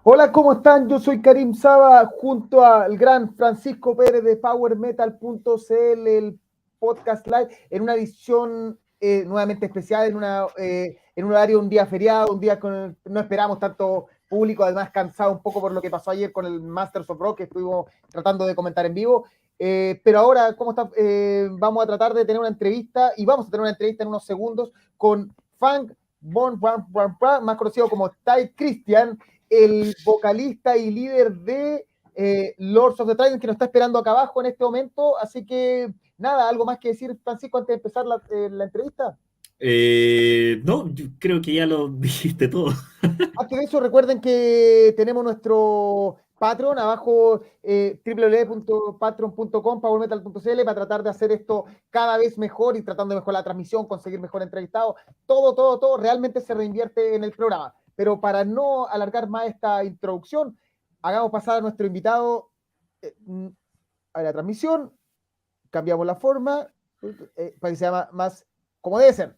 Hola, ¿cómo están? Yo soy Karim Saba, junto al gran Francisco Pérez de PowerMetal.cl, el podcast live, en una edición nuevamente especial, en un horario, un día feriado, un día con no esperamos tanto público, además cansado un poco por lo que pasó ayer con el Masters of Rock, que estuvimos tratando de comentar en vivo. Pero ahora, ¿cómo está? Vamos a tratar de tener una entrevista, y vamos a tener una entrevista en unos segundos con Funk más conocido como Ty Christian, el vocalista y líder de Lords of the Trident, que nos está esperando acá abajo en este momento. Así que, nada, ¿algo más que decir, Francisco, antes de empezar la entrevista? No, yo creo que ya lo dijiste todo. Antes de eso, recuerden que tenemos nuestro Patreon abajo, www.patreon.com, powermetal.cl, para tratar de hacer esto cada vez mejor y tratando de mejorar la transmisión, conseguir mejor entrevistados. Todo realmente se reinvierte en el programa. Pero para no alargar más esta introducción, hagamos pasar a nuestro invitado a la transmisión, cambiamos la forma para que sea más como debe ser.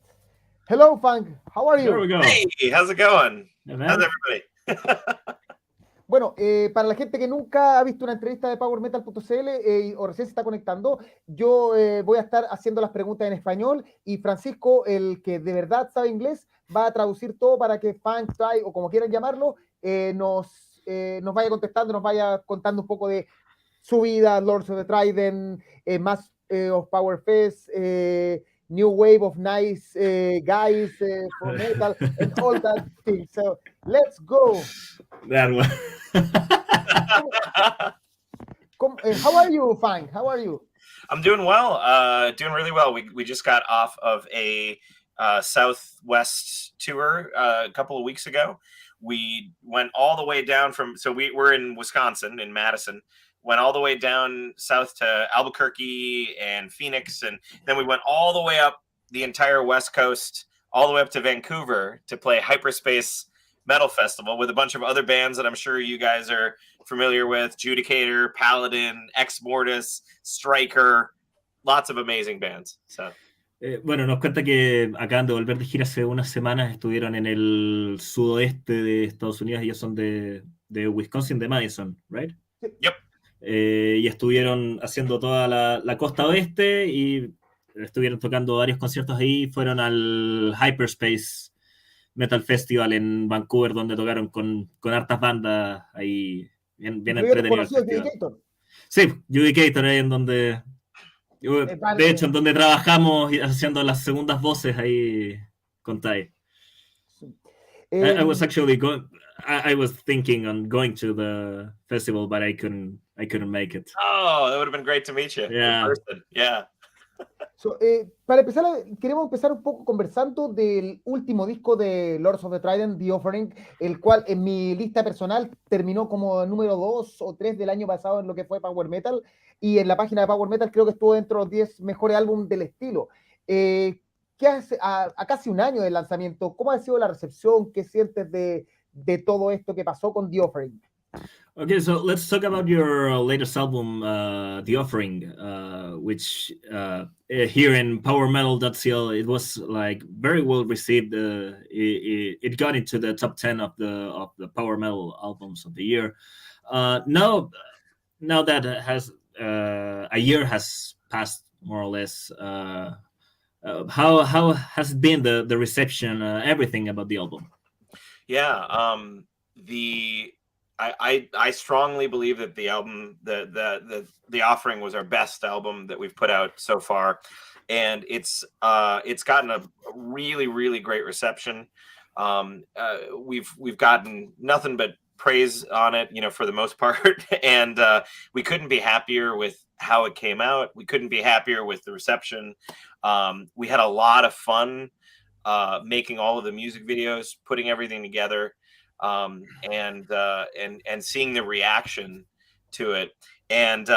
Hello, Funk. How are you? There we go. Hey, how's it going? Yeah, How's man. everybody? Bueno, para la gente que nunca ha visto una entrevista de PowerMetal.cl o recién se está conectando, yo voy a estar haciendo las preguntas en español y Francisco, el que de verdad sabe inglés, va a traducir todo para que Funk, Ty o como quieran llamarlo, nos vaya contestando, nos vaya contando un poco de su vida, Lords of the Trident, más of Power Fest, new wave of nice guys for metal, and all that thing. So let's go. That one. How are you, Fang? How are you? I'm doing well. Doing really well. We just got off of a Southwest tour a couple of weeks ago. We went all the way down we're in Wisconsin, in Madison. Went all the way down south to Albuquerque and Phoenix, and then we went all the way up the entire West Coast, all the way up to Vancouver to play Hyperspace Metal Festival with a bunch of other bands that I'm sure you guys are familiar with: Judicator, Paladin, Ex Mortis, Striker, lots of amazing bands. So. Bueno, nos cuenta que acaban de volver de gira hace unas semanas, estuvieron en el sudoeste de Estados Unidos, ellos son de Wisconsin, de Madison, right? Yep. Y estuvieron haciendo toda la costa oeste y estuvieron tocando varios conciertos ahí, fueron al Hyperspace Metal Festival en Vancouver, donde tocaron con hartas bandas ahí, bien entretenido el festival. Sí, Judicator, ahí en donde, de hecho, en donde trabajamos haciendo las segundas voces ahí con Tai. I was actually going. I was thinking on going to the festival, but I couldn't make it. Oh, that would have been great to meet you. Yeah. In person. Yeah. So, para empezar, queremos empezar un poco conversando del último disco de Lords of the Trident, The Offering, el cual en mi lista personal terminó como número 2 o 3 del año pasado en lo que fue Power Metal, y en la página de Power Metal creo que estuvo dentro de los 10 mejores álbumes del estilo. ¿Qué hace a casi un año del lanzamiento? ¿Cómo ha sido la recepción? ¿Qué sientes de todo esto que pasó con The Offering? Okay, so let's talk about your latest album, The Offering, which here in PowerMetal.cl, it was like very well received. It got into the top 10 of the Power Metal albums of the year. Now that a year has passed, more or less, how has it been the reception, everything about the album? Yeah, I strongly believe that the album, the Offering, was our best album that we've put out so far, and it's gotten a really, really great reception. We've gotten nothing but praise on it, for the most part, and we couldn't be happier with how it came out. We couldn't be happier with the reception. We had a lot of fun making all of the music videos, putting everything together. And seeing the reaction to it. And,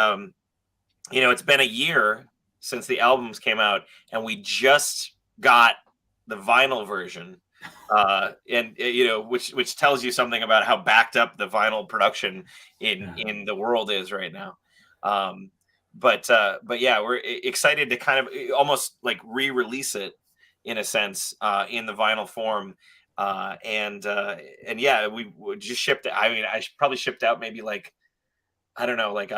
it's been a year since the albums came out, and we just got the vinyl version, which tells you something about how backed up the vinyl production in the world is right now. But yeah, we're excited to kind of almost like re-release it in a sense, in the vinyl form. And yeah, we just shipped. I mean, I probably shipped out maybe like, I don't know, like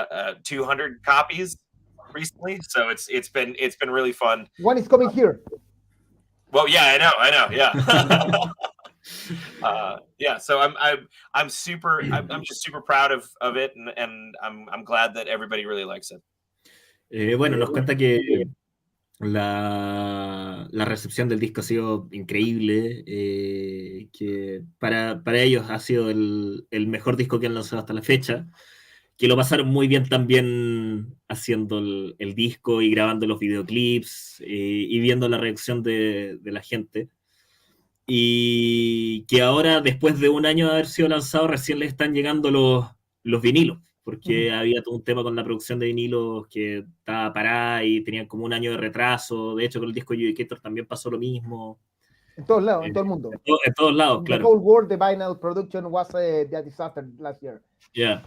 200 copies recently. So it's been really fun. One is coming here. Well, yeah, I know, yeah. Yeah, so I'm just super proud of it, and I'm glad that everybody really likes it. Bueno, nos cuenta que la recepción del disco ha sido increíble, que para ellos ha sido el mejor disco que han lanzado hasta la fecha, que lo pasaron muy bien también haciendo el disco y grabando los videoclips, y viendo la reacción de la gente. Y que ahora, después de un año de haber sido lanzado, recién les están llegando los vinilos, porque había todo un tema con la producción de vinilos que estaba parada y tenían como un año de retraso. De hecho, con el disco Judicator también pasó lo mismo. En todos lados, en todo el mundo. En todos lados, claro. The whole world, the vinyl production was a disaster last year. Yeah.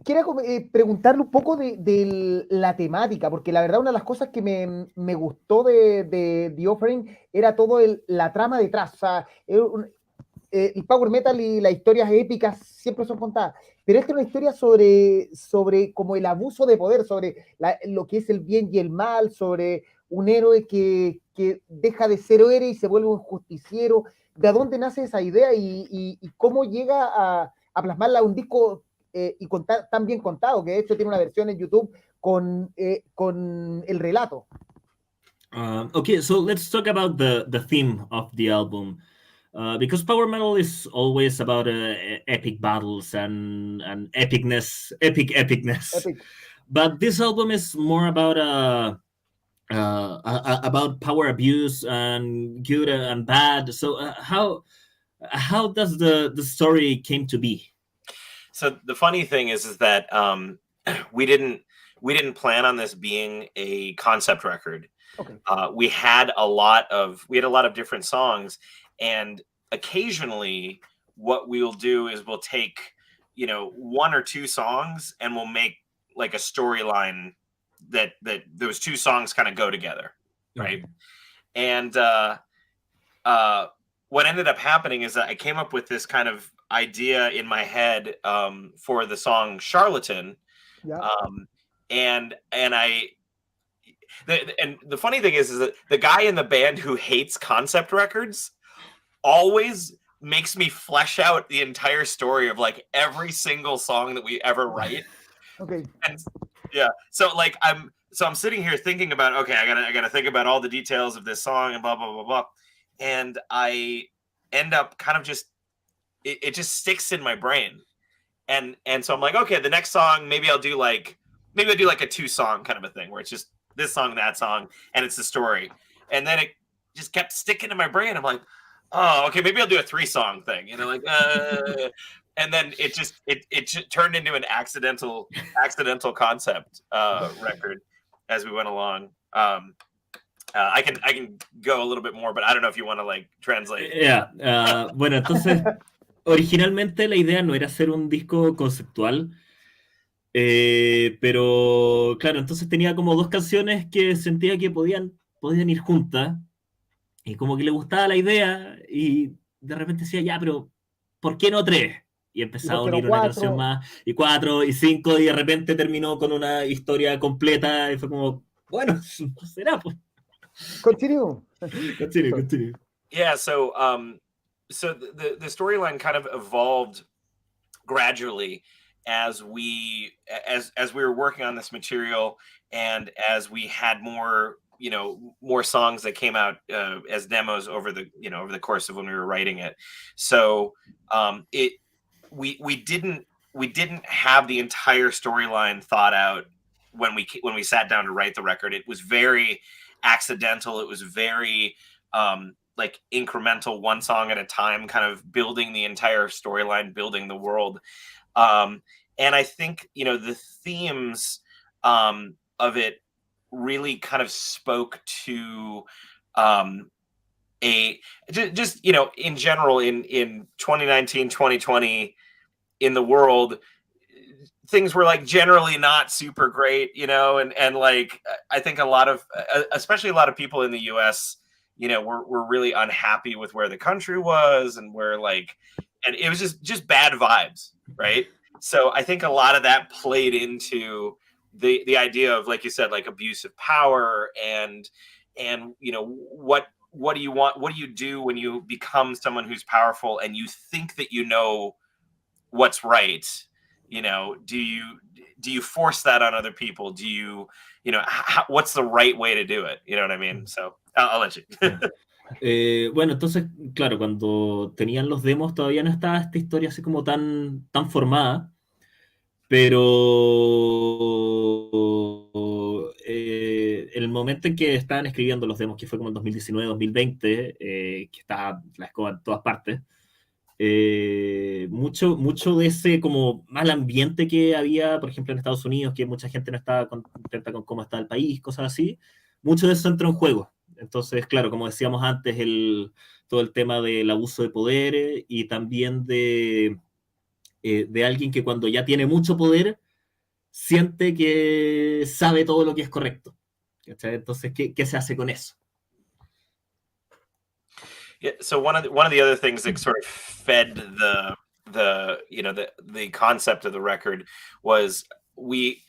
Quiero preguntarle un poco de la temática, porque la verdad una de las cosas que me gustó de The Offering era todo la trama detrás. O sea, el power metal y las historias épicas siempre son contadas, pero esta es una historia sobre como el abuso de poder, sobre lo que es el bien y el mal, sobre un héroe que deja de ser héroe y se vuelve un justiciero. ¿De dónde nace esa idea y cómo llega a plasmarla a un disco y tan bien contado, que de hecho tiene una versión en YouTube con el relato? Okay, so let's talk about the theme of the album. Because power metal is always about epic battles and epicness. Epic. But this album is more about power abuse and good and bad. So how does the story came to be? So the funny thing is that we didn't plan on this being a concept record. Okay. We had a lot of different songs, and occasionally what we'll do is we'll take, one or two songs and we'll make like a storyline that those two songs kind of go together, right? And what ended up happening is that I came up with this kind of idea in my head for the song Charlatan. Yeah. And the funny thing is that the guy in the band who hates concept records always makes me flesh out the entire story of like every single song that we ever write. Okay. And yeah, so like I'm sitting here thinking about, okay, I gotta think about all the details of this song and blah blah blah blah, and I end up kind of just it just sticks in my brain, and so I'm like, okay, the next song maybe I'll do like a 2-song kind of a thing where it's just this song, that song, and it's the story, and then it just kept sticking in my brain. I'm like, oh, okay, maybe I'll do a 3-song thing, and then it just turned into an accidental concept record as we went along. I can go a little bit more, but I don't know if you want to like translate. Yeah. Bueno, entonces originalmente la idea no era hacer un disco conceptual, pero claro, entonces tenía como 2 canciones que sentía que podían ir juntas, y como que le gustaba la idea, y de repente decía, ya, pero ¿por qué no 3? Y empezaba a unir una canción más, y 4, y 5, y de repente terminó con una historia completa, y fue como, bueno, será, pues. Continue. Yeah, so the storyline kind of evolved gradually as we were working on this material, and as we had more songs that came out as demos over the course of when we were writing it. So we didn't have the entire storyline thought out when we sat down to write the record. It was very accidental. It was very like incremental, 1 song at a time, kind of building the entire storyline, building the world. And I think, the themes of it really kind of spoke to in general in 2019, 2020 in the world, things were like generally not super great, and like I think especially a lot of people in the US were really unhappy with where the country was, and and it was just bad vibes, right? So I think a lot of that played into the idea of, like you said, like abuse of power, and what do you want? What do you do when you become someone who's powerful and you think that you know what's right? Do you force that on other people? Do you, what's the right way to do it? You know what I mean? So I'll let you. Bueno, entonces, claro, cuando tenían los demos todavía no estaba esta historia así como tan formada, pero el momento en que estaban escribiendo los demos, que fue como en 2019, 2020, que estaba la escoba en todas partes, mucho de ese como mal ambiente que había, por ejemplo, en Estados Unidos, que mucha gente no estaba contenta con cómo estaba el país, cosas así, mucho de eso entró en juego. Entonces, claro, como decíamos antes, todo el tema del abuso de poder y también de alguien que cuando ya tiene mucho poder siente que sabe todo lo que es correcto. ¿Cachai? Entonces, ¿qué se hace con eso? Yeah, so one of the other things that sort of fed the concept of the record was we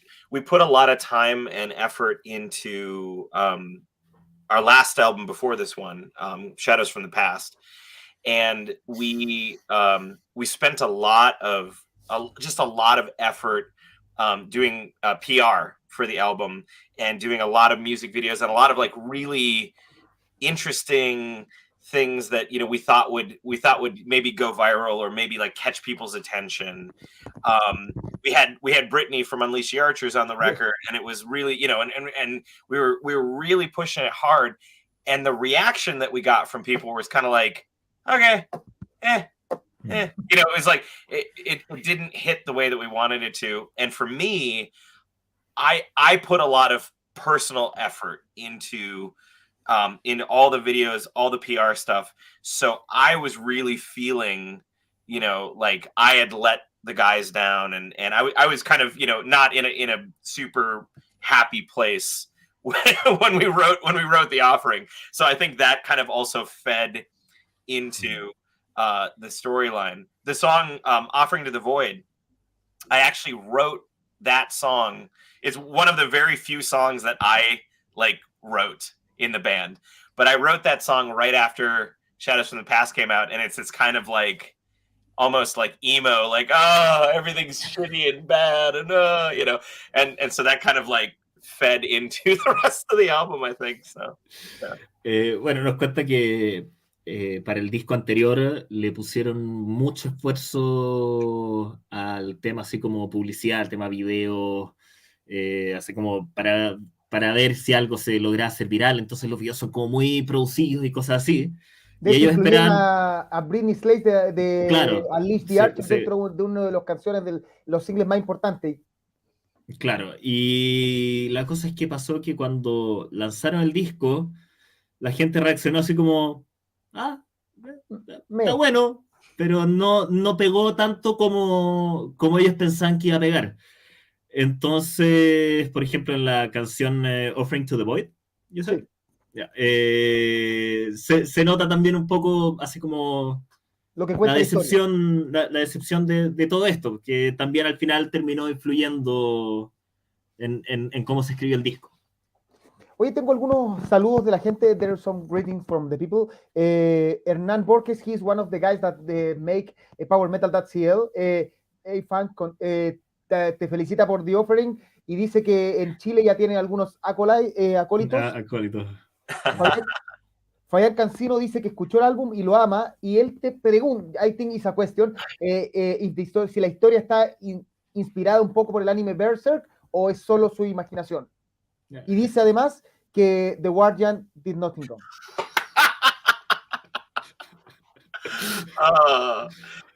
put a lot of time and effort into our last album before this one, Shadows from the Past, and we spent a lot of effort doing PR for the album, and doing a lot of music videos and a lot of like really interesting things that we thought would maybe go viral or maybe like catch people's attention. We had Brittany from Unleash the Archers on the record, and it was really and we were really pushing it hard, and the reaction that we got from people was kind of like, okay, it was like it didn't hit the way that we wanted it to. And for me, I put a lot of personal effort into all the videos, all the PR stuff. So I was really feeling, like I had let the guys down, and I was kind of, not in a super happy place when we wrote The Offering. So I think that kind of also fed into the storyline. The song Offering to the Void, I actually wrote that song. It's one of the very few songs that I wrote in the band, but I wrote that song right after Shadows from the Past came out, and it's kind of like almost like emo, like, oh, everything's shitty and bad, and and so that kind of like fed into the rest of the album, I think. So yeah. Bueno, nos cuenta que para el disco anterior le pusieron mucho esfuerzo al tema así como publicidad, al tema video, así como para ver si algo se logra hacer viral. Entonces los videos son como muy producidos y cosas así. De y hecho, ellos esperan a Britney Spears de claro, Unleash the Archers dentro de una de las canciones de los singles más importantes. Claro, y la cosa es que pasó que cuando lanzaron el disco, la gente reaccionó así como, está bueno, pero no pegó tanto como ellos pensaban que iba a pegar. Entonces, por ejemplo, en la canción Offering to the Void, ¿yo sé? Sí. Yeah, se nota también un poco así como lo que la decepción de todo esto, que también al final terminó influyendo en cómo se escribió el disco. Oye, tengo algunos saludos de la gente. There are some greetings from the people. Hernán Borges, he's one of the guys that make powermetal.cl. Fan te felicita por The Offering y dice que en Chile ya tienen algunos acólitos. Acólitos. Fabián Cancino dice que escuchó el álbum y lo ama, y él te pregunta, I think it's a question, si la historia está inspirada un poco por el anime Berserk o es solo su imaginación. Yeah. Y dice además que The Guardian did nothing wrong.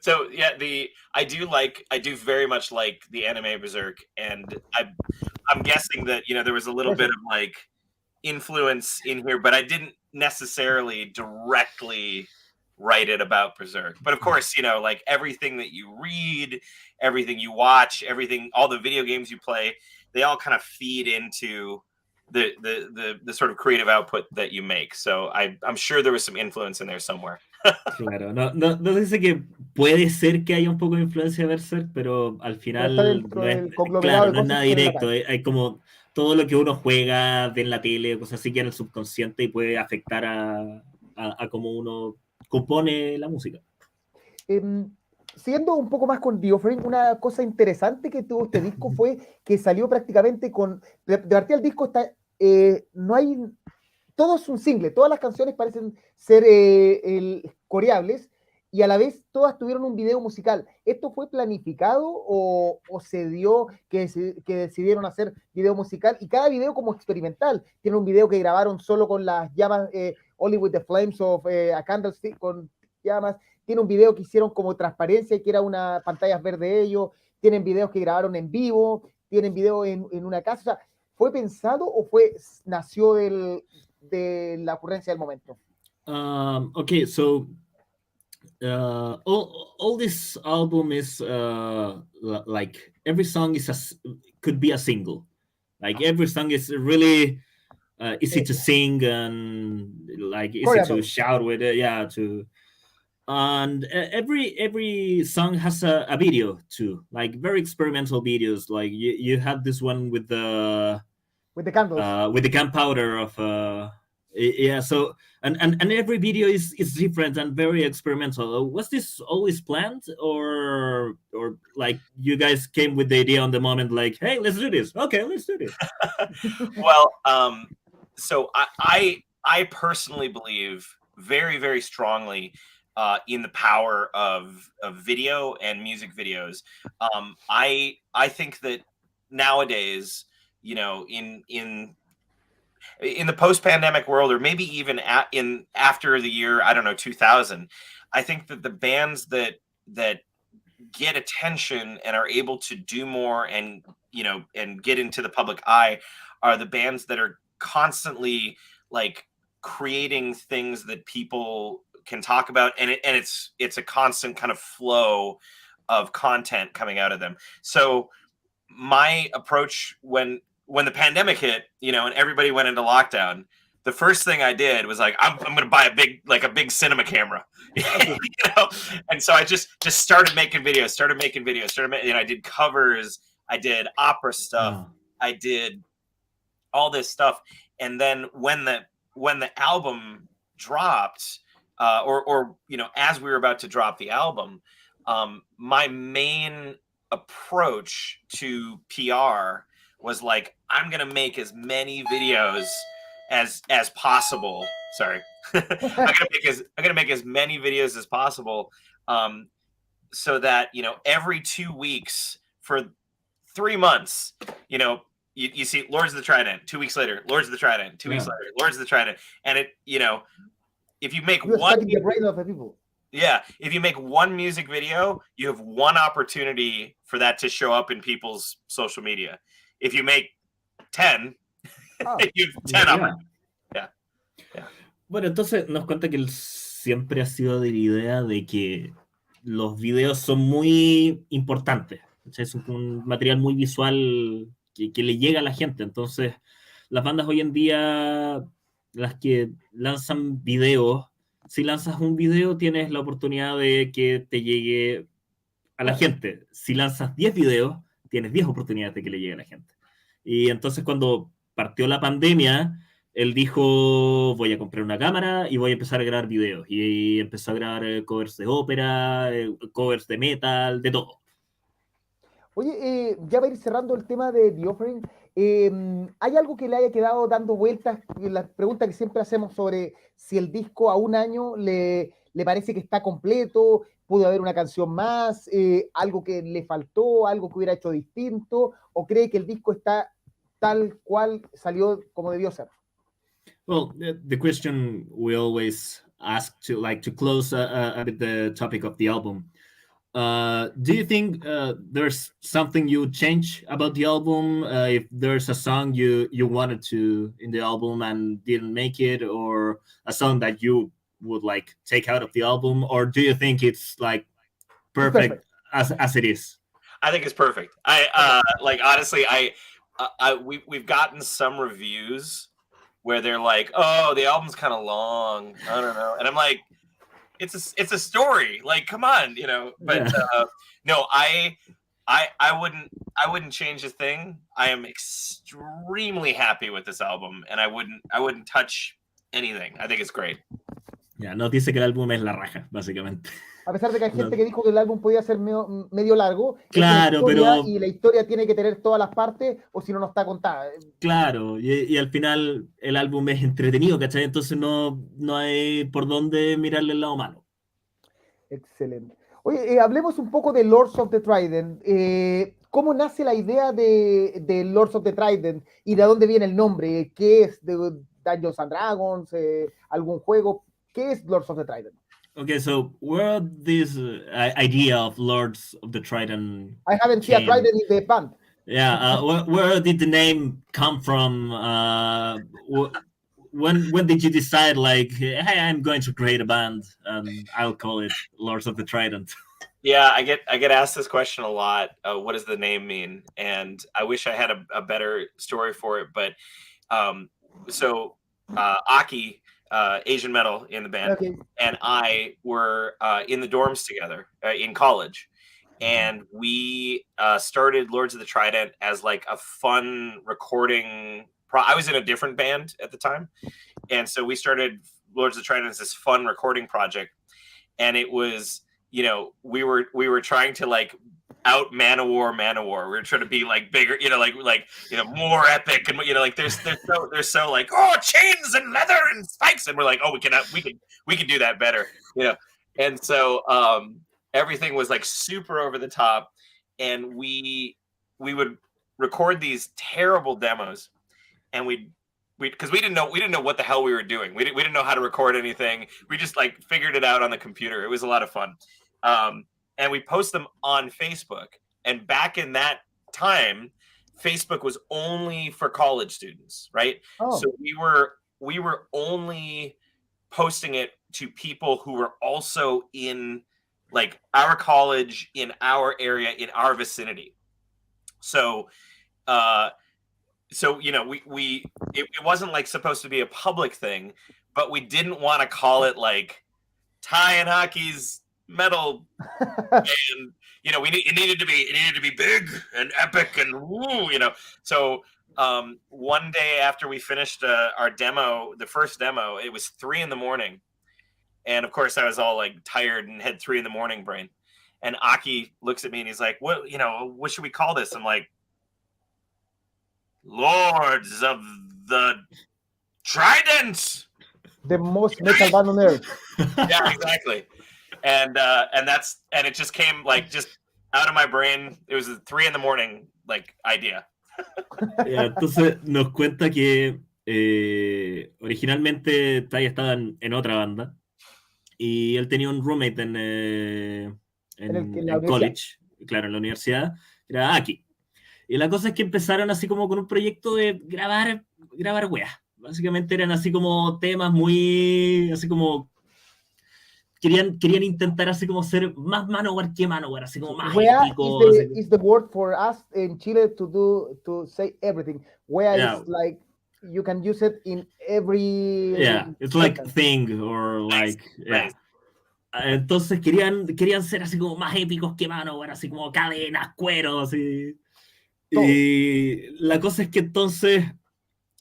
So yeah, I do very much like the anime Berserk, and I'm guessing that there was a little bit of like influence in here, but I didn't necessarily directly write it about Berserk. But of course, like everything that you read, everything you watch, all the video games you play, they all kind of feed into the sort of creative output that you make. So I'm sure there was some influence in there somewhere. Claro, no dice que puede ser que haya un poco de influencia de Berserk, pero al final está dentro no es, del conglomerado de no es cosas nada que tiene la directo. calle. Hay como todo lo que uno juega, ve en la tele, cosas así que en el subconsciente y puede afectar a cómo uno compone la música. Siguiendo un poco más con The Offering, una cosa interesante que tuvo este disco fue que salió prácticamente con... De partida el disco está... no hay... Todo es un single, todas las canciones parecen ser coreables y a la vez todas tuvieron un video musical. ¿Esto fue planificado o se dio que decidieron hacer video musical? Y cada video como experimental. Tiene un video que grabaron solo con las llamas, Only with the Flames of a Candlestick, con llamas. Tiene un video que hicieron como transparencia y que era una pantalla verde de ellos. Tienen videos que grabaron en vivo. Tienen videos en una casa. O sea, ¿fue pensado o nació de la ocurrencia del momento? Okay, so all this album is like every song could be a single. Like every song is really easy to sing and like easy to shout with it. Yeah, and every song has a video too, like very experimental videos. Like you have this one with the candles, with the gunpowder of yeah. So and every video is different and very experimental. Was this always planned, or like you guys came with the idea on the moment, like, hey, let's do this? Okay, let's do this. Well, so I personally believe very, very strongly in the power of video and music videos. I think that nowadays, you know, in the post-pandemic world, or maybe even after the year, I don't know, 2000, I think that the bands that get attention and are able to do more and, you know, and get into the public eye are the bands that are constantly like creating things that people can talk about, and it's a constant kind of flow of content coming out of them. So my approach when the pandemic hit, you know, and everybody went into lockdown, the first thing I did was like, I'm going to buy a big cinema camera, you know? And so I just started making videos, and I did covers, I did opera stuff, I did all this stuff. And then when the album dropped, or you know, as we were about to drop the album, my main approach to PR was like, I'm gonna make as many videos as possible. Sorry, I'm gonna make as many videos as possible, so that, you know, every 2 weeks for 3 months, you know, you see Lords of the Trident. 2 weeks later, Lords of the Trident. 2 weeks later, Lords of the Trident, and it, you know, if you make if you make one music video, you have one opportunity for that to show up in people's social media. If you make 10, you have 10 opportunities. Yeah. Bueno, entonces nos cuenta que él siempre ha sido de la idea de que los videos son muy importantes. Es un material muy visual que le llega a la gente. Entonces, las bandas hoy en día, las que lanzan videos, si lanzas un video tienes la oportunidad de que te llegue a la gente. Si lanzas 10 videos, tienes 10 oportunidades de que le llegue a la gente. Y entonces cuando partió la pandemia, él dijo, voy a comprar una cámara y voy a empezar a grabar videos. Y empezó a grabar covers de ópera, covers de metal, de todo. Oye, ya para ir cerrando el tema de The Offering, ¿hay algo que le haya quedado dando vueltas? La pregunta que siempre hacemos sobre si el disco a un año le parece que está completo, pudo haber una canción más, algo que le faltó, algo que hubiera hecho distinto, o cree que el disco está tal cual salió como debió ser? Well, the question we always ask to close a bit the topic of the album. Do you think there's something you change about the album? If there's a song you wanted to in the album and didn't make it, or a song that you would like take out of the album, or do you think it's like perfect. as it is? I think it's perfect. I like, honestly, we've gotten some reviews where they're like, "Oh, the album's kind of long. I don't know," and I'm like, "It's a story. Like, come on, you know." But no, I wouldn't change a thing. I am extremely happy with this album, and I wouldn't touch anything. I think it's great. Ya, nos dice que el álbum es la raja, básicamente. A pesar de que hay gente que dijo que el álbum podía ser medio largo, claro, pero y la historia tiene que tener todas las partes, o si no, no está contada. Claro, y al final el álbum es entretenido, ¿cachai? Entonces no hay por dónde mirarle el lado malo. Excelente. Oye, hablemos un poco de Lords of the Trident. ¿Cómo nace la idea de Lords of the Trident y de dónde viene el nombre? ¿Qué es de Dungeons and Dragons? ¿Algún juego? ¿Qué es Lords of the Trident? Okay, so where this idea of Lords of the Trident I haven't seen a Trident in the band. Yeah, where did the name come from? When did you decide, like, hey, I'm going to create a band and I'll call it Lords of the Trident? Yeah, I get asked this question a lot. What does the name mean? And I wish I had a better story for it. But so Aki, Asian Metal in the band, okay, and I were in the dorms together in college. And we started Lords of the Trident as like a fun recording. I was in a different band at the time. And so we started Lords of the Trident as this fun recording project. And it was, you know, we were trying to like out Manowar. We were trying to be like bigger, you know, like you know, more epic, and you know, like they're so like, oh, chains and leather and spikes, and we're like, oh, we can do that better, you know. And so everything was like super over the top, and we would record these terrible demos, and we because we didn't know what the hell we were doing. We didn't know how to record anything. We just like figured it out on the computer. It was a lot of fun. And we post them on Facebook. And back in that time, Facebook was only for college students, right? Oh. So we were only posting it to people who were also in like our college, in our area, in our vicinity. So you know, it wasn't like supposed to be a public thing, but we didn't want to call it like Ty and Hockey's metal, and you know, it needed to be big and epic and woo, you know. So one day after we finished our demo, the first demo, it was 3 a.m, and of course I was all like tired and had 3 a.m. brain. And Aki looks at me and he's like, "What? You know, what should we call this?" I'm like, Lords of the Trident, the most metal band on earth. Yeah, exactly. And it just came like just out of my brain. It was a 3 a.m. like idea. Yeah, entonces nos cuenta que originalmente Tai estaba en otra banda y él tenía un roommate en college, claro, en la universidad, era Aki. Y la cosa es que empezaron así como con un proyecto de grabar weas. Básicamente eran así como temas muy, así como querían intentar así como ser más Manowar que Manowar, así como más épico. Is the word for us in Chile to say everything. Where yeah. Is like you can use it in every. Yeah, it's like thing or like yeah. Entonces querían ser así como más épicos que Manowar, así como cadenas, cueros y la cosa es que entonces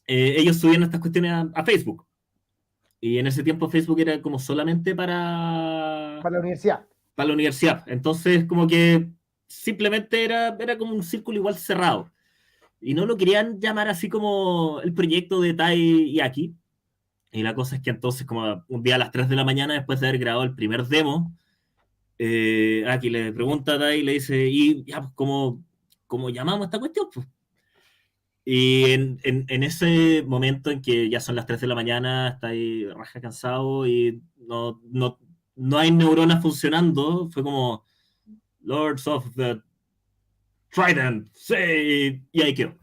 ellos subían estas cuestiones a Facebook. Y en ese tiempo Facebook era como solamente para la universidad. Para la universidad. Entonces como que simplemente era como un círculo igual cerrado. Y no lo querían llamar así como el proyecto de Tai y Aki. Y la cosa es que entonces como un día a las 3 a.m, después de haber grabado el primer demo, Aki le pregunta a Tai y le dice, y ya, pues, ¿cómo llamamos esta cuestión? Pues? Y en ese momento en que ya son las 3 a.m, está ahí raja cansado y no hay neuronas funcionando, fue como Lords of the Trident, sí, y ahí quedó.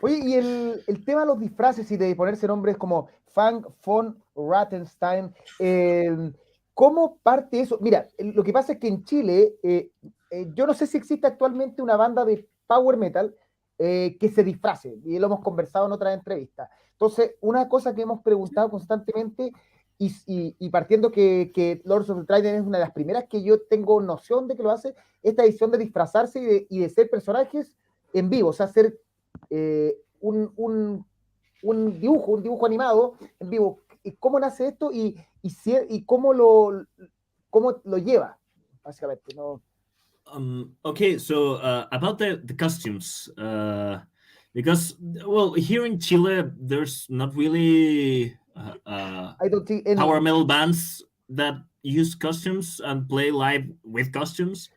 Oye, y el tema de los disfraces y de ponerse nombres como Fang von Rattenstein, ¿cómo parte eso? Mira, lo que pasa es que en Chile, yo no sé si existe actualmente una banda de power metal que se disfrace, y lo hemos conversado en otras entrevistas. Entonces, una cosa que hemos preguntado constantemente, y partiendo que Lords of the Trident es una de las primeras que yo tengo noción de que lo hace, esta edición de disfrazarse y de ser personajes en vivo, o sea, hacer un dibujo animado en vivo. ¿Cómo nace esto y cómo lo lleva, básicamente? ¿No? Okay, so about the costumes, because, well, here in Chile, there's not really I don't think any... power metal bands that use costumes and play live with costumes.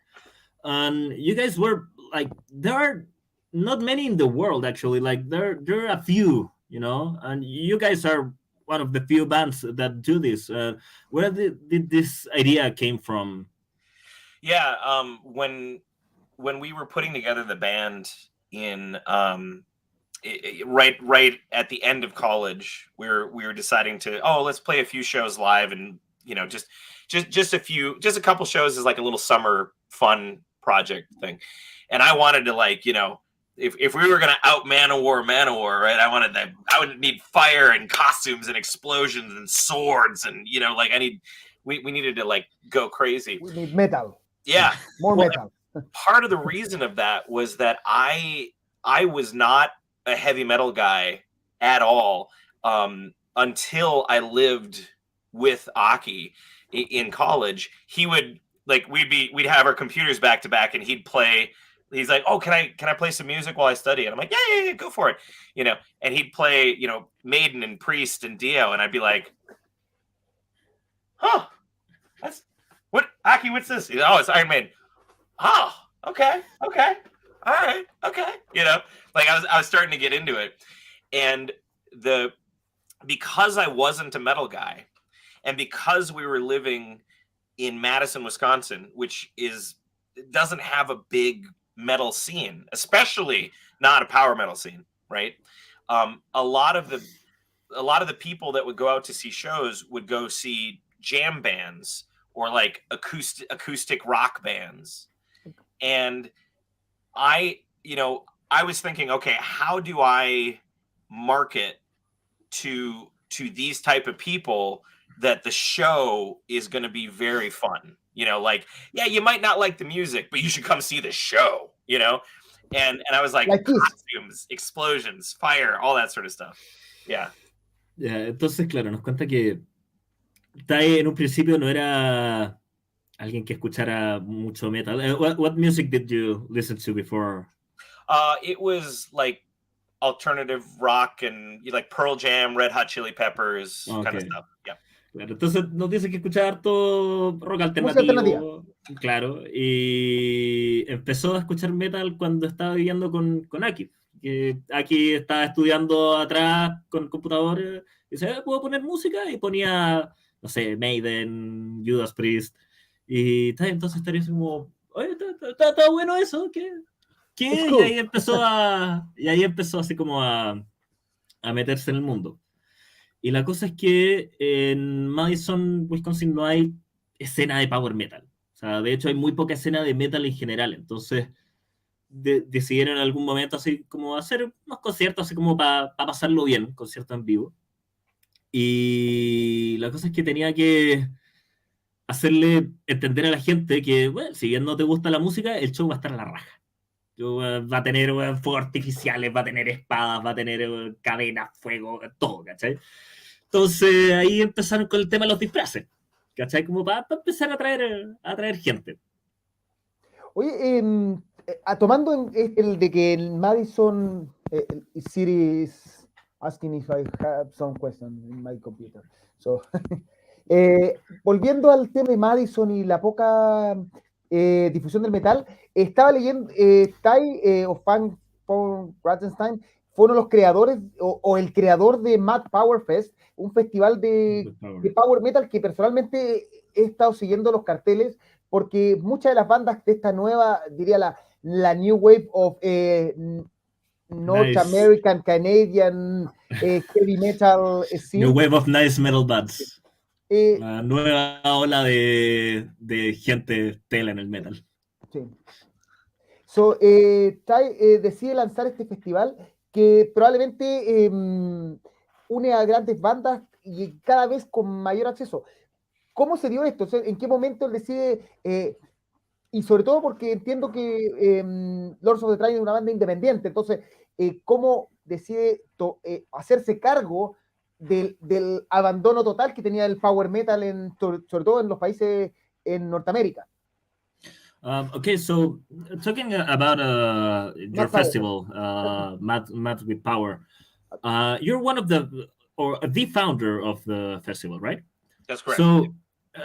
And you guys were like, there are not many in the world, actually. Like, there are a few, you know, and you guys are one of the few bands that do this. Where did this idea came from? Yeah, when we were putting together the band in right at the end of college, we were deciding to let's play a few shows live, and you know just a couple shows as like a little summer fun project thing. And I wanted to, like, you know, if we were gonna out Manowar, right? I would need fire and costumes and explosions and swords, and you know, like we needed to like go crazy. We need metal. Yeah, more metal. Part of the reason of that was that I was not a heavy metal guy at all until I lived with Aki in college. He would, like, we'd have our computers back to back, and he's like, oh, can I play some music while I study? And I'm like, yeah, go for it. You know, and he'd play, you know, Maiden and Priest and Dio, and I'd be like, huh, what, Aki, what's this? Oh, it's Iron Maiden. Oh, okay, all right, okay. You know, like I was starting to get into it, and because I wasn't a metal guy, and because we were living in Madison, Wisconsin, which doesn't have a big metal scene, especially not a power metal scene, right? A lot of the people that would go out to see shows would go see jam bands or like acoustic rock bands. And I was thinking, okay, how do I market to these type of people that the show is going to be very fun? You know, like, yeah, you might not like the music, but you should come see the show, you know? And I was like costumes, explosions, fire, all that sort of stuff. Yeah. Yeah, entonces, claro, nos cuenta que Tai en un principio no era alguien que escuchara mucho metal. What music did you listen to before? It was like alternative rock and like Pearl Jam, Red Hot Chili Peppers, kind of stuff. Yeah. Claro, entonces nos dice que escuchaba harto rock alternativo, claro, y empezó a escuchar metal cuando estaba viviendo con Aki. Que Aki estaba estudiando atrás con el computador, y dice, ¿puedo poner música? Y ponía, no sé, Maiden, Judas Priest, y entonces estaría así como, oye, está bueno eso, ¿qué? Cool. Y ahí empezó así como a meterse en el mundo. Y la cosa es que en Madison, Wisconsin, no hay escena de power metal. O sea, de hecho hay muy poca escena de metal en general. Entonces decidieron en algún momento así como hacer unos conciertos así como para pasarlo bien, conciertos en vivo. Y la cosa es que tenía que hacerle entender a la gente que, bueno, si bien no te gusta la música, el show va a estar a la raja. Va a tener fuegos artificiales, va a tener espadas, va a tener cadenas, fuego, todo, ¿cachai? Entonces ahí empezaron con el tema de los disfraces, ¿cachai? Como para empezar a atraer gente. Oye, tomando el de que el Madison City is asking if I have some questions in my computer. So, volviendo al tema de Madison y la poca difusión del metal, estaba leyendo, Tai o Fan von Rattenstein fue uno de los creadores o el creador de Mad Power Fest, un festival de power metal que personalmente he estado siguiendo los carteles porque muchas de las bandas de esta nueva, diría la New Wave of North American, Canadian heavy metal scene. New Wave of nice metal bands. La nueva ola de gente tela en el metal. Sí. So, decide lanzar este festival que probablemente une a grandes bandas y cada vez con mayor acceso. ¿Cómo se dio esto? O sea, ¿en qué momento él decide, y sobre todo porque entiendo que Lords of the Trident es una banda independiente, entonces, ¿cómo decide hacerse cargo del abandono total que tenía el power metal, sobre todo en los países en Norteamérica? Okay, so talking about your Mad Power. festival, Mad with Power, you're one of the founder of the festival, right? That's correct. So,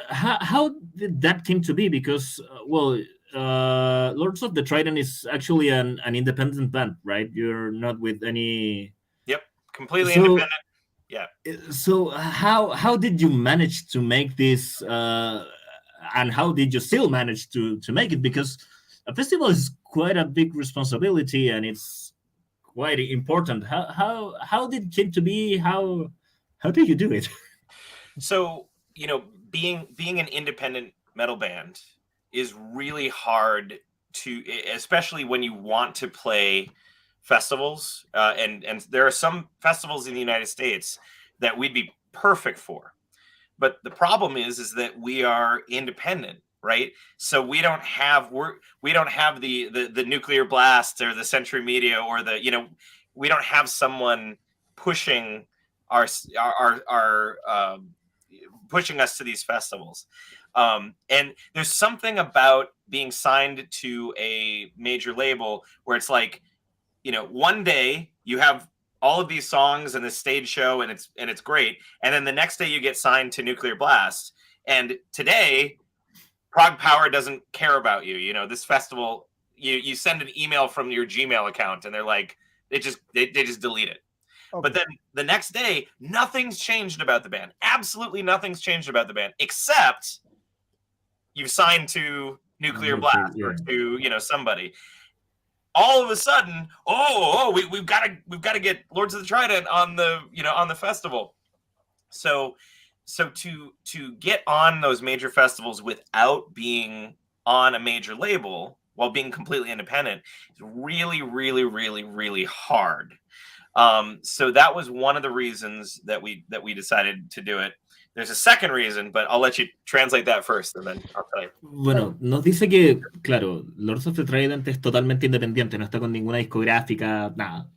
how did that came to be? Because, Lords of the Trident is actually an independent band, right? You're not with any. Yep, completely independent. Yeah. So, how did you manage to make this? And how did you still manage to make it? Because a festival is quite a big responsibility and it's quite important. How did it came to be? How did you do it? So, being an independent metal band is really hard to, especially when you want to play festivals. And there are some festivals in the United States that we'd be perfect for. But the problem is that we are independent, right? So we don't have the Nuclear Blast or the Century Media or we don't have someone pushing our pushing us to these festivals. And there's something about being signed to a major label where it's like, one day you have all of these songs and this stage show and it's great. And then the next day you get signed to Nuclear Blast. And today, Prog Power doesn't care about you. This festival, you send an email from your Gmail account and they're like, they just delete it. Okay. But then the next day, nothing's changed about the band. Absolutely nothing's changed about the band, except you've signed to Nuclear Blast or to, somebody. All of a sudden, we've got to get Lords of the Trident on the festival. So to get on those major festivals without being on a major label while being completely independent is really, really, really, really hard. So that was one of the reasons that we decided to do it. There's a second reason, but I'll let you translate that first and then I'll tell you. Bueno, nos dice que, claro, Lords of the Trident es totalmente independiente, no está con ninguna discográfica, nada.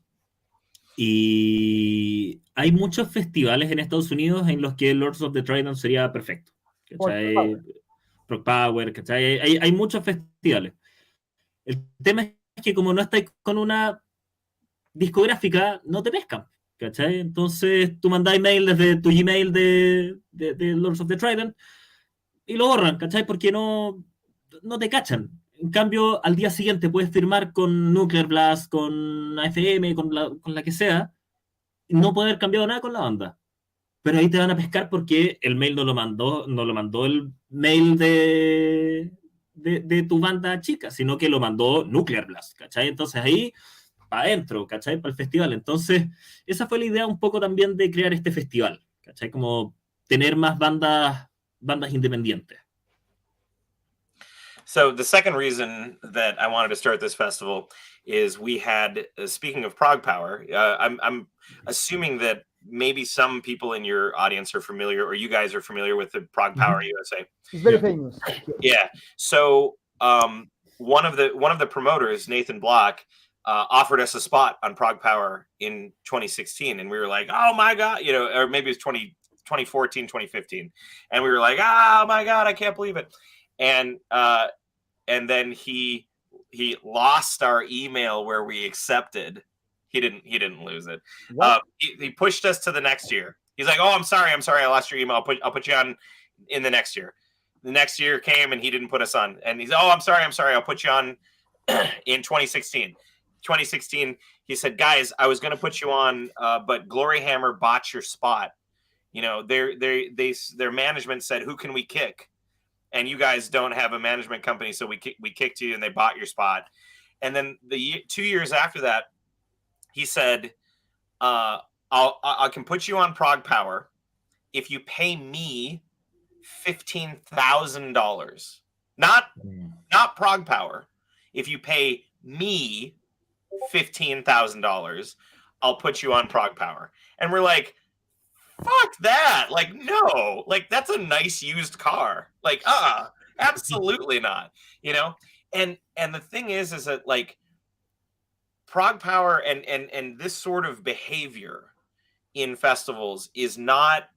Y hay muchos festivales en Estados Unidos en los que Lords of the Trident sería perfecto. ¿Cachai? Prog Power, ¿cachai? Hay muchos festivales. El tema es que como no estáis con una discográfica, no te pescan. ¿Cachai? Entonces tú mandás email desde tu Gmail de Lords of the Trident y lo borran, ¿cachai? Porque no te cachan. En cambio, al día siguiente puedes firmar con Nuclear Blast, con AFM, con la que sea, y no poder haber cambiado nada con la banda. Pero ahí te van a pescar porque el mail no lo mandó el mail de tu banda chica, sino que lo mandó Nuclear Blast, ¿cachai? Entonces ahí para adentro, ¿cachai? Para el festival. Entonces, esa fue la idea un poco también de crear este festival, ¿cachai? Como tener más bandas independientes. So the second reason that I wanted to start this festival is we had, speaking of Prog Power, I'm assuming that maybe some people in your audience are familiar, or you guys are familiar with the Prog Power USA. It's very famous. Yeah. So one of the promoters, Nathan Block, offered us a spot on Prog Power in 2016. And we were like, oh my God, or maybe it was 2014, 2015. And we were like, oh my God, I can't believe it. And then he lost our email where we accepted. He didn't lose it. He pushed us to the next year. He's like, oh, I'm sorry. I lost your email. I'll put you on in the next year. The next year came and he didn't put us on. And he's, oh, I'm sorry. I'll put you on in 2016. 2016, he said, guys, I was going to put you on, but Glory Hammer bought your spot. Their management said, who can we kick? And you guys don't have a management company, so we kicked you, and they bought your spot. And then 2 years after that, he said, I can put you on Prog Power if you pay me $15,000. Not Prog Power. If you pay me $15,000. I'll put you on Prog Power. And we're like, fuck that. Like, no, like that's a nice used car. Like, absolutely not, you know? And the thing is that like Prog Power and this sort of behavior in festivals is not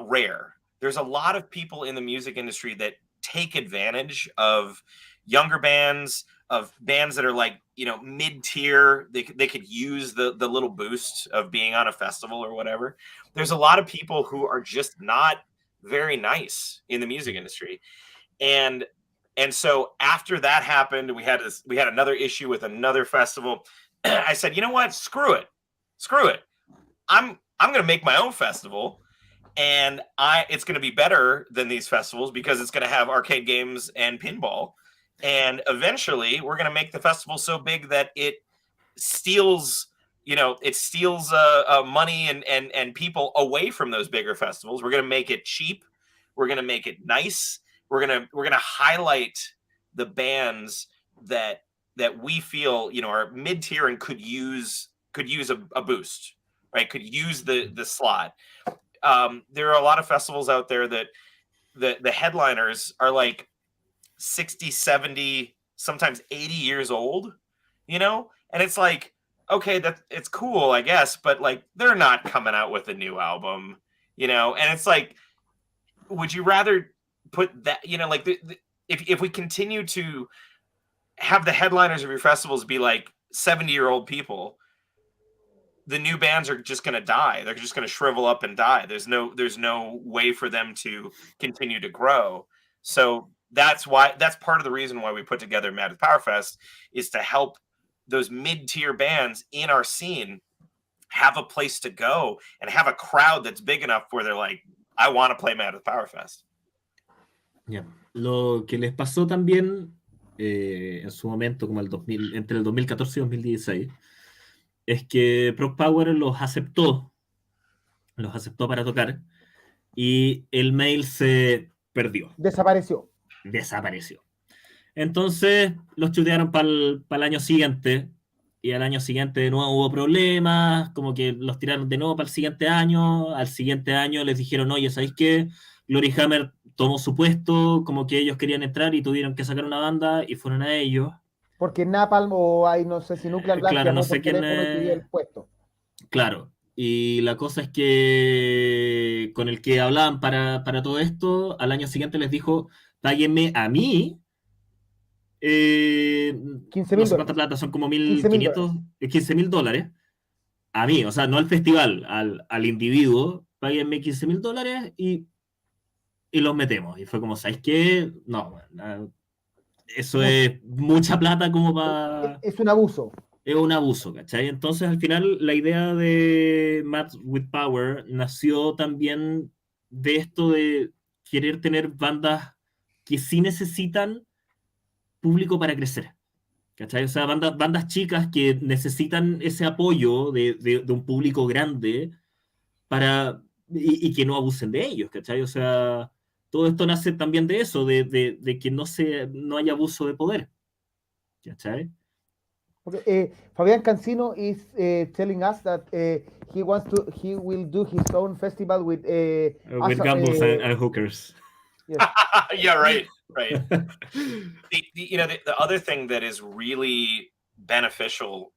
rare. There's a lot of people in the music industry that take advantage of younger bands, of bands that are like, you know, mid-tier. They could use the little boost of being on a festival or whatever. There's a lot of people who are just not very nice in the music industry. And so after that happened, we had another issue with another festival. I said, you know what? Screw it. I'm going to make my own festival, and it's going to be better than these festivals because it's going to have arcade games and pinball. And eventually we're going to make the festival so big that it steals money and people away from those bigger festivals. We're going to make it cheap. We're going to make it nice. We're going to highlight the bands that we feel, you know, are mid-tier and could use a boost, right? Could use the slot. There are a lot of festivals out there that the headliners are like 60, 70, sometimes 80 years old, you know? And it's like, okay, it's cool, I guess, but like they're not coming out with a new album, you know? And it's like, would you rather put that, you know, like if we continue to have the headliners of your festivals be like 70-year-old people, the new bands are just going to die. They're just going to shrivel up and die. There's no way for them to continue to grow. So that's part of the reason why we put together Mad with Powerfest, is to help those mid-tier bands in our scene have a place to go and have a crowd that's big enough where they're like, I want to play Mad with Powerfest. Yeah. Lo que les pasó también en su momento, como entre el 2014 y 2016, es que Prog Power los aceptó para tocar y el mail se perdió. Desapareció. Entonces los chutearon para el año siguiente, y al año siguiente de nuevo hubo problemas, como que los tiraron de nuevo para el siguiente año. Al siguiente año les dijeron, oye, ¿sabéis qué? Glory Hammer tomó su puesto, como que ellos querían entrar y tuvieron que sacar una banda y fueron a ellos. Porque Napalm o hay, no sé si Nuclear Blast, claro, no sé quién el puesto. Claro, y la cosa es que con el que hablaban para todo esto, al año siguiente les dijo, páguenme a mí 15,000 no sé cuánta plata, son como 1.500, $15,000 a mí, o sea, no al festival, al individuo, páguenme $15,000 y los metemos. Y fue como, ¿sabes qué? No, eso es mucha plata como para... Es un abuso. Es un abuso, ¿cachai? Entonces, al final, la idea de Mad with Power nació también de esto de querer tener bandas que sí necesitan público para crecer, ¿cachai? O sea, bandas chicas que necesitan ese apoyo de un público grande y que no abusen de ellos, ¿cachai? O sea, todo esto nace también de eso, de que no haya abuso de poder, ¿cachai? Okay, Fabián Cancino is telling us that he will do his own festival with gambles and hookers. Yes. Yeah, right. The other thing that is really beneficial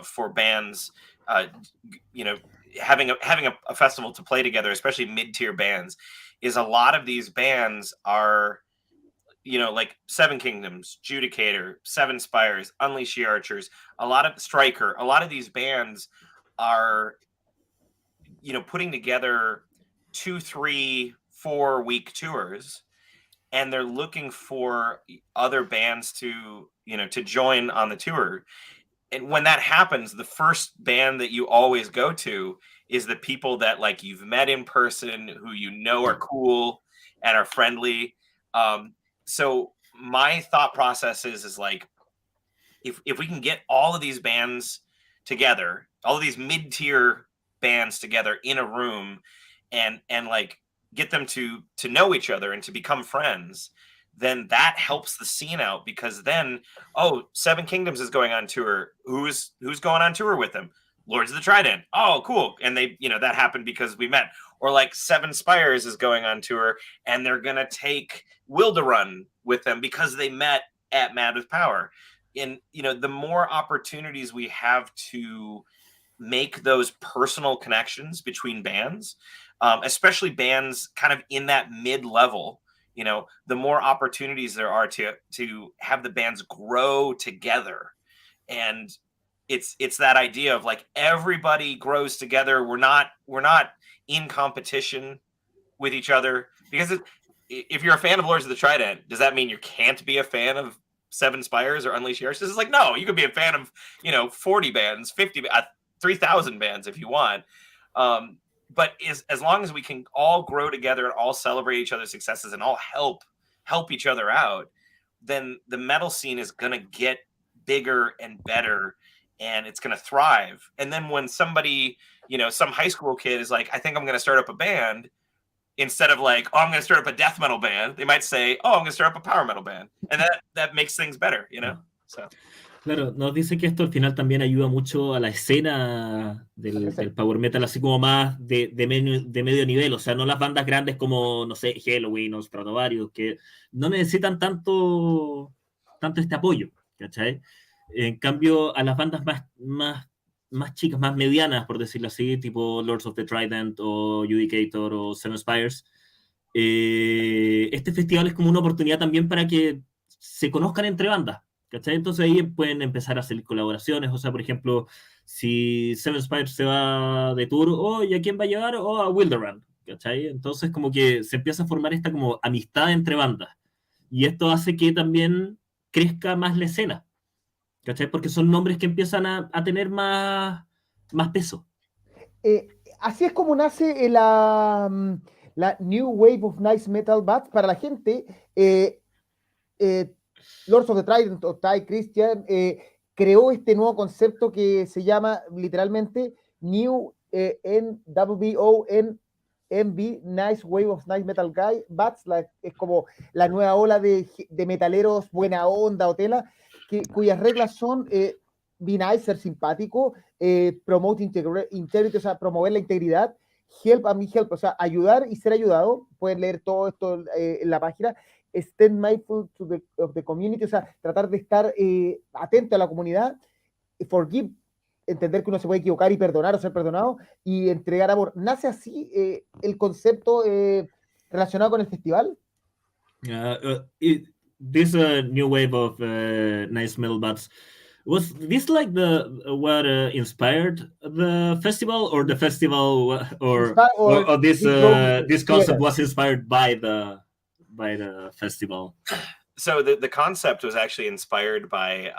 for bands, having a festival to play together, especially mid-tier bands, is a lot of these bands are, like Seven Kingdoms, Judicator, Seven Spires, Unleash the Archers, a lot of Striker, a lot of these bands are, putting together 2, 3, 4 week tours, and they're looking for other bands to join on the tour. And when that happens, the first band that you always go to is the people that like you've met in person, who are cool and are friendly. So my thought process is like, if we can get all of these bands together, all of these mid-tier bands together in a room and like get them to know each other and to become friends, then that helps the scene out, because then, Seven Kingdoms is going on tour. Who's going on tour with them? Lords of the Trident. Oh, cool. And they, that happened because we met. Or like Seven Spires is going on tour, and they're going to take Wilderun with them because they met at Mad with Power. And, the more opportunities we have to make those personal connections between bands, especially bands kind of in that mid-level, the more opportunities there are to have the bands grow together. And it's that idea of like everybody grows together. We're not in competition with each other, because if you're a fan of Lords of the Trident, does that mean you can't be a fan of Seven Spires or Unleash Your Arch? This is like, no, you could be a fan of 40 bands, 50, 3,000 bands if you want. But as long as we can all grow together and all celebrate each other's successes and all help each other out, then the metal scene is going to get bigger and better, and it's going to thrive. And then when somebody, some high school kid is like, I think I'm going to start up a band, instead of like, I'm going to start up a death metal band, they might say, I'm going to start up a power metal band. And that makes things better, So. Claro, nos dice que esto al final también ayuda mucho a la escena del power metal, así como más de medio nivel, o sea, no las bandas grandes como, no sé, Halloween o Stratovarius, que no necesitan tanto este apoyo, ¿cachai? En cambio, a las bandas más chicas, más medianas, por decirlo así, tipo Lords of the Trident o Judicator o Seven Spires, este festival es como una oportunidad también para que se conozcan entre bandas, ¿cachai? Entonces ahí pueden empezar a hacer colaboraciones, o sea, por ejemplo, si Seven Spires se va de tour, ¿y a quién va a llevar? A Wilderun, ¿cachai? Entonces como que se empieza a formar esta como amistad entre bandas, y esto hace que también crezca más la escena, ¿cachai? Porque son nombres que empiezan a tener más peso. Así es como nace la New Wave of Nice Metal Bands. Para la gente, Lords of the Trident o Ty Christian creó este nuevo concepto que se llama literalmente New NWONMB, Nice Wave of Nice Metal Bands. Es como la nueva ola de metaleros buena onda o tela, cuyas reglas son be nice, ser simpático, promote integrity, o sea, promover la integridad, help a me help, o sea, ayudar y ser ayudado. Pueden leer todo esto en la página. Stand mindful of the community, o sea, tratar de estar atento a la comunidad. Forgive, entender que uno se puede equivocar y perdonar o ser perdonado, y entregar amor. ¿Nace así el concepto relacionado con el festival? This new wave of nice metal bands, was this like what inspired the festival, or the festival, or this concept was inspired by the festival? So the concept was actually inspired by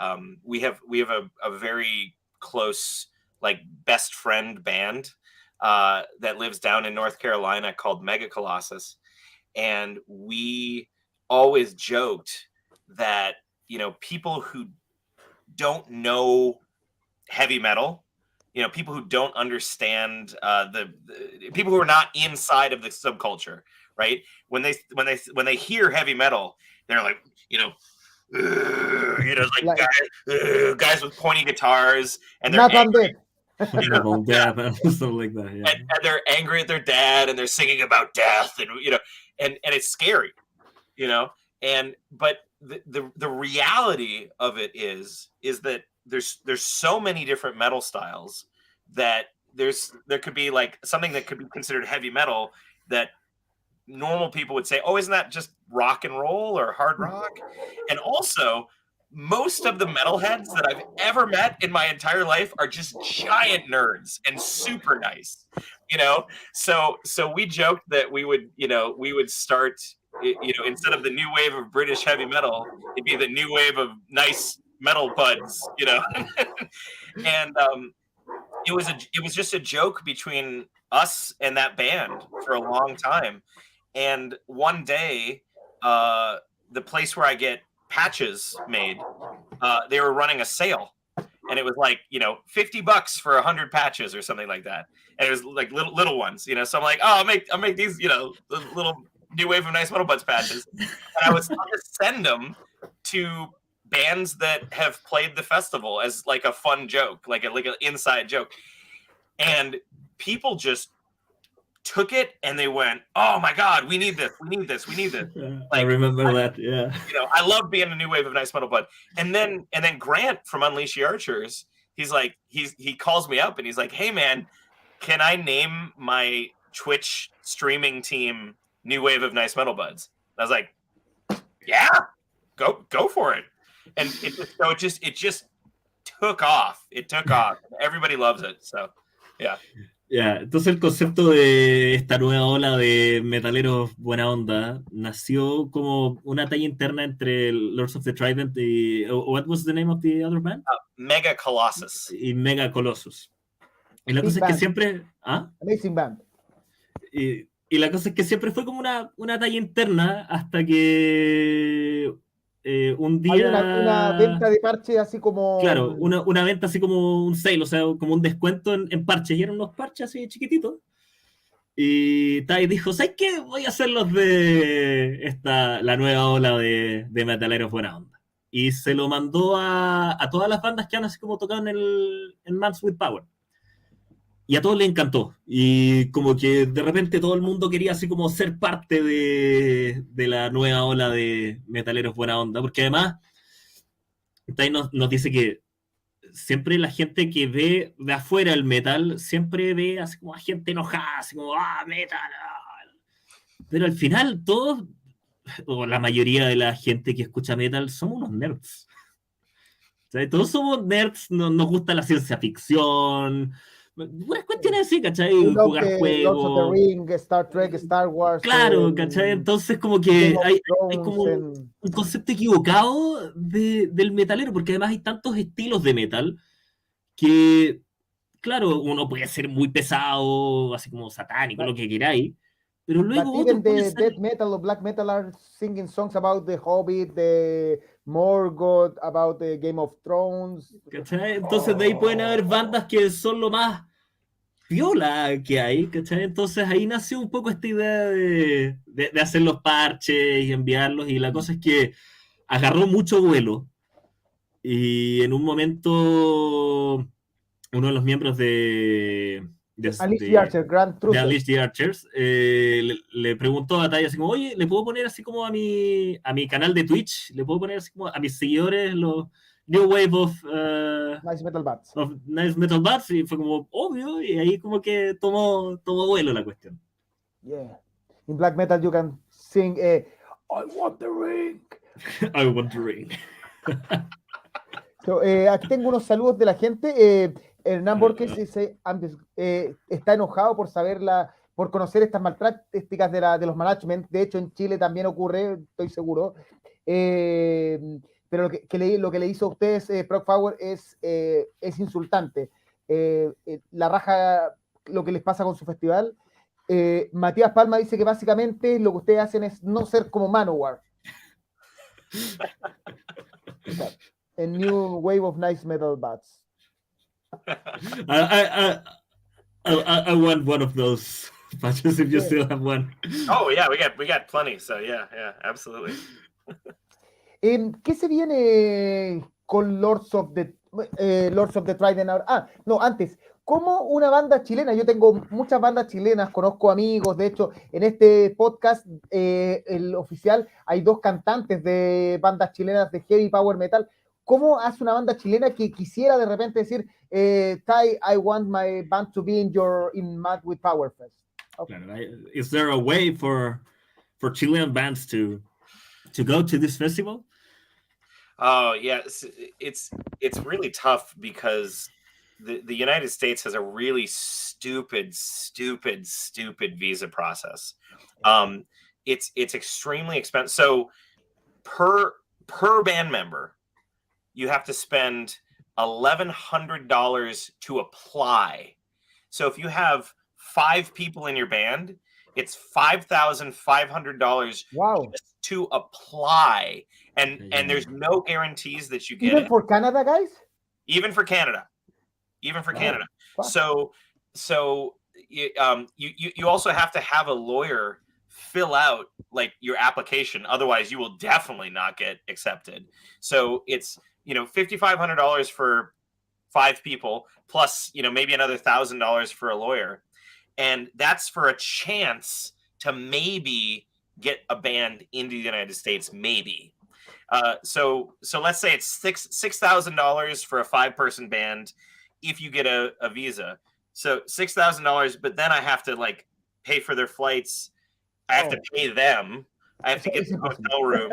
we have a very close, like, best friend band that lives down in North Carolina called Mega Colossus, and we always joked that people who don't know heavy metal, people who don't understand the people who are not inside of the subculture, right? When they hear heavy metal, they're like, like guys with pointy guitars, and they're angry, something like that, yeah. And they're angry at their dad, and they're singing about death, and and it's scary, but the reality of it is that there's so many different metal styles that there could be like something that could be considered heavy metal that normal people would say, isn't that just rock and roll or hard rock? And also, most of the metalheads that I've ever met in my entire life are just giant nerds and super nice, so we joked that we would start, instead of the new wave of British heavy metal, it'd be the new wave of nice metal buds, and it was just a joke between us and that band for a long time. And one day, the place where I get patches made, they were running a sale, and it was like, $50 for 100 patches or something like that. And it was like little ones, so I'm like, I'll make these, little New Wave of Nice Metal Buds patches, and I was going to send them to bands that have played the festival as like a fun joke, like an inside joke, and people just took it and they went, "Oh my God, we need this! We need this! We need this!" Like, I remember that. Yeah, I love being a New Wave of Nice Metal Bud. And then Grant from Unleash the Archers, he's like, he calls me up and he's like, "Hey man, can I name my Twitch streaming team New Wave of Nice Metal Buds?" I was like, "Yeah, go for it." And it just took off. It took off. Everybody loves it. So, yeah. Yeah, entonces el concepto de esta nueva ola de metaleros buena onda nació como una talla interna entre Lords of the Trident y what was the name of the other band? Mega Colossus. Y Mega Colossus. Y la cosa es que siempre... Amazing band. Y la cosa es que siempre fue como una talla interna hasta que un día... Hay una venta de parches así como... Claro, una venta así como un sale, o sea, como un descuento en parches. Y eran unos parches así chiquititos. Y Tai dijo, ¿sabes qué? Voy a hacer los de la nueva ola de metaleros buena onda. Y se lo mandó a todas las bandas que han así como tocado en Mans with Power. Y a todos les encantó. Y como que de repente todo el mundo quería así como ser parte de la nueva ola de metaleros buena onda. Porque además, Tai nos dice que siempre la gente que ve de afuera el metal, siempre ve así como a gente enojada, así como, metal. Pero al final todos, o la mayoría de la gente que escucha metal, somos unos nerds. O sea, todos somos nerds, nos gusta la ciencia ficción... Buenas cuestiones así, ¿cachai? Jugar juegos. Lord of the Ring, Star Trek, Star Wars. Claro, ¿cachai? Entonces como que hay como un concepto equivocado del metalero, porque además hay tantos estilos de metal que, claro, uno puede ser muy pesado, así como satánico, lo que queráis, pero luego But even the death metal or black metal are singing songs about the Hobbit, the Morgoth, about the Game of Thrones. ¿Cachai? Entonces de ahí pueden haber bandas que son lo más piola que hay, ¿cachai? Entonces ahí nació un poco esta idea de hacer los parches y enviarlos, y la cosa es que agarró mucho vuelo, y en un momento uno de los miembros de Unleash the Archers le preguntó a Tai así como, oye, ¿le puedo poner así como a mi canal de Twitch? ¿Le puedo poner así como a mis seguidores los New Wave of Nice Metal Buds? Of Nice Metal Buds, y fue como obvio, y ahí como que tomó vuelo la cuestión. Yeah. In black metal you can sing I want the ring. I want the ring. So, aquí tengo unos saludos de la gente. Hernán Borges dice, está enojado por conocer estas malprácticas de los management. De hecho, en Chile también ocurre, estoy seguro. Pero lo que le hizo a ustedes, Prog Power, es insultante. La raja, lo que les pasa con su festival. Matías Palma dice que básicamente lo que ustedes hacen es no ser como Manowar. A new wave of nice metal buds. I want one of those patches if you still have one. Oh yeah, we got plenty. So yeah, absolutely. ¿Qué se viene con Lords of the Trident ahora? No, antes, como una banda chilena, yo tengo muchas bandas chilenas, conozco amigos, de hecho, en este podcast, el oficial, hay 2 cantantes de bandas chilenas de heavy power metal. ¿Cómo hace una banda chilena que quisiera de repente decir, Tai, I want my band to be in Mad with Power Fest? Okay. Is there a way for Chilean bands to go to this festival? Oh yeah, it's really tough because the United States has a really stupid visa process. It's extremely expensive. So per band member, you have to spend $1,100 to apply. So if you have 5 people in your band, it's $5,500 just to apply, and there's no guarantees that you get even for Canada, guys. Even for Canada. Wow. So you also have to have a lawyer fill out like your application. Otherwise, you will definitely not get accepted. So it's, $5,500 for 5 people plus, maybe another $1,000 for a lawyer. And that's for a chance to maybe get a band into the United States, maybe. So let's say it's $6,000 for a 5-person band if you get a visa. So $6,000, but then I have to like pay for their flights. I have to pay them. I have to get the hotel room.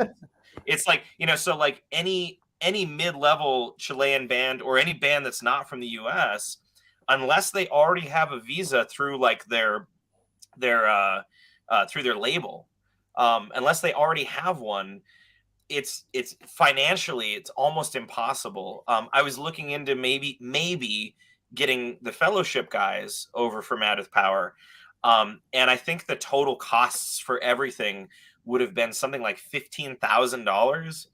It's like, so like any mid-level Chilean band or any band that's not from the US, unless they already have a visa through like their through their label, unless they already have one, it's financially, it's almost impossible. I was looking into maybe getting the fellowship guys over from Out of Power. And I think the total costs for everything would have been something like $15,000.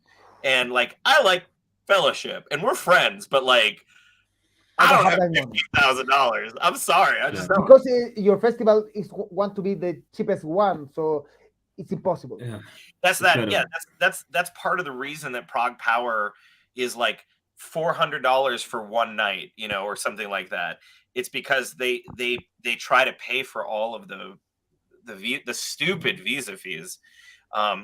And like, I like fellowship and we're friends, but like, I don't have $15,000. I'm sorry. I just don't. Because your festival is want to be the cheapest one. So it's impossible. Yeah. That's that. Yeah. That's part of the reason that Prague Power is like $400 for one night, or something like that. It's because they try to pay for all of the stupid visa fees.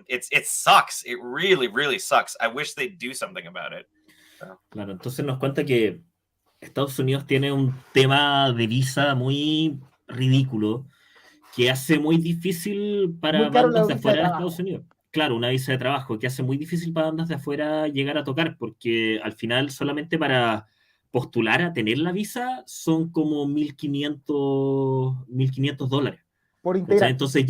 It sucks. It really, really sucks. I wish they'd do something about it. So. Claro, entonces nos cuenta que Estados Unidos tiene un tema de visa muy ridículo que hace muy difícil para bandas de afuera de Estados Unidos. Claro, una visa de trabajo que hace muy difícil para bandas de afuera llegar a tocar, porque al final solamente para postular a tener la visa son como $1,500 por integrante. Entonces,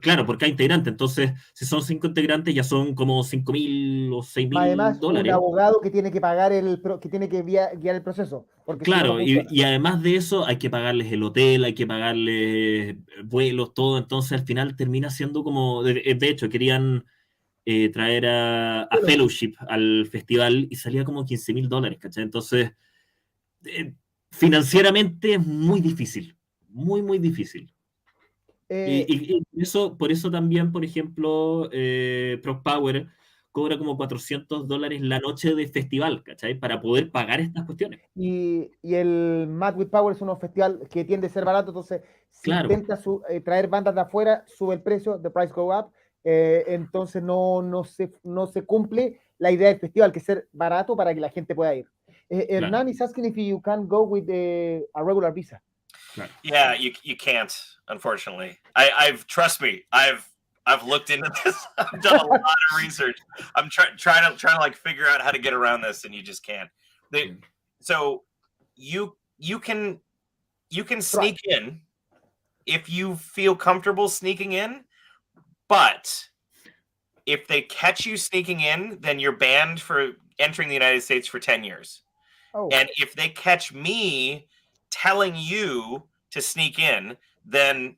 claro, por cada integrante. Entonces, si son 5 integrantes, ya son como $5,000 o $6,000. Además, un abogado que tiene que pagar que tiene que guiar el proceso. Porque claro, si no, no y además de eso, hay que pagarles el hotel, hay que pagarles vuelos, todo. Entonces, al final termina siendo como. De hecho, querían traer a Fellowship al festival y salía como $15,000, ¿cachai? Entonces, financieramente es muy difícil. Muy, muy difícil. Y por eso también, por ejemplo, Prague Power cobra como $400 la noche de festival, ¿cachai? Para poder pagar estas cuestiones. Y el Mad with Power es un festival que tiende a ser barato, entonces si intenta traer bandas de afuera, sube el precio, the price go up, entonces no se cumple la idea del festival, que es ser barato para que la gente pueda ir. Hernán is asking if you can go with a regular visa. Yeah, you can't, unfortunately. Trust me, I've looked into this. I've done a lot of research. I'm trying to like figure out how to get around this, and you just can't. So you can sneak in if you feel comfortable sneaking in, but if they catch you sneaking in, then you're banned for entering the United States for 10 years. Oh. And if they catch me telling you to sneak in, then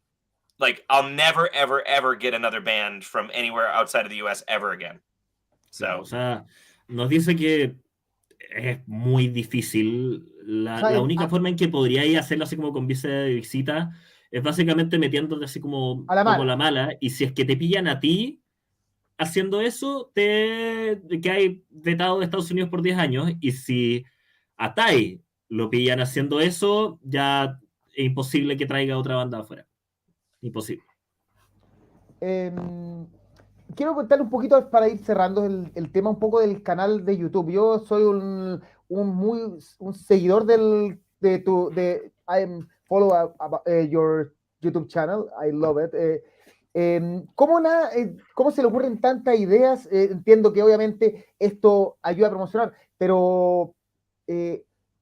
like I'll never ever ever get another band from anywhere outside of the US ever again. So, o sea, nos dice que es muy difícil. La única forma en que podríais hacerlo así como con visa de visita es básicamente metiéndote así como la mala, y si es que te pillan a ti haciendo eso, te quedas vetado de Estados Unidos por 10 años, y si a Tai lo pillan haciendo eso, ya es imposible que traiga otra banda afuera. Imposible. Quiero contarle un poquito para ir cerrando el tema un poco del canal de YouTube. Yo soy un seguidor I follow your YouTube channel. I love it. ¿Cómo se le ocurren tantas ideas? Entiendo que obviamente esto ayuda a promocionar, pero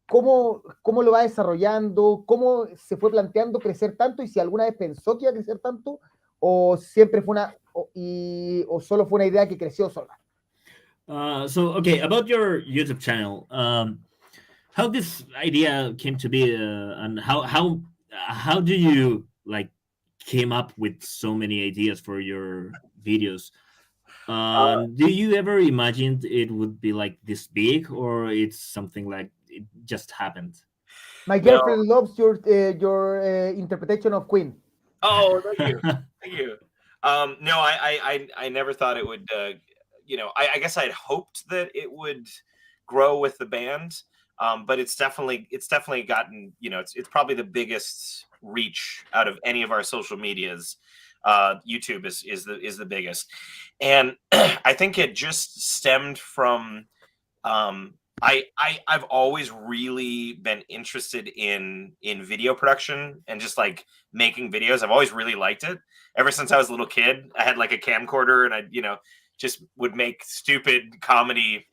¿cómo lo va desarrollando? ¿Cómo se fue planteando crecer tanto? Y si alguna vez pensó que iba a crecer tanto, o siempre fue o solo fue una idea que creció sola. Okay, about your YouTube channel, how this idea came to be, and how do you like came up with so many ideas for your videos? Do you ever imagined it would be like this big, or it's something like it just happened? My girlfriend loves your interpretation of Queen. Oh, thank you. Thank you. No, I never thought it would. I guess I'd hoped that it would grow with the band, but it's definitely gotten. It's probably the biggest reach out of any of our social medias. YouTube is the biggest, and I think it just stemmed from. I've always really been interested in video production and just like making videos. I've always really liked it. Ever since I was a little kid, I had like a camcorder and I, just would make stupid comedy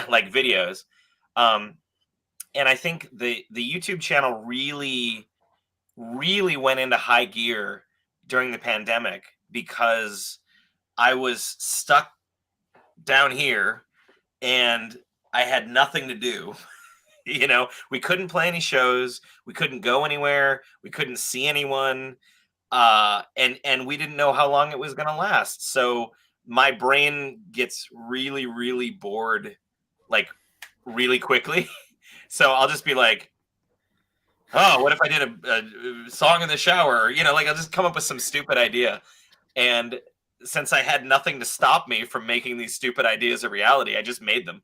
like videos. And I think the YouTube channel really, really went into high gear during the pandemic because I was stuck down here and I had nothing to do. We couldn't play any shows. We couldn't go anywhere. We couldn't see anyone. And we didn't know how long it was going to last. So my brain gets really, really bored, like really quickly. So I'll just be like, oh, what if I did a song in the shower? I'll just come up with some stupid idea. And since I had nothing to stop me from making these stupid ideas a reality, I just made them.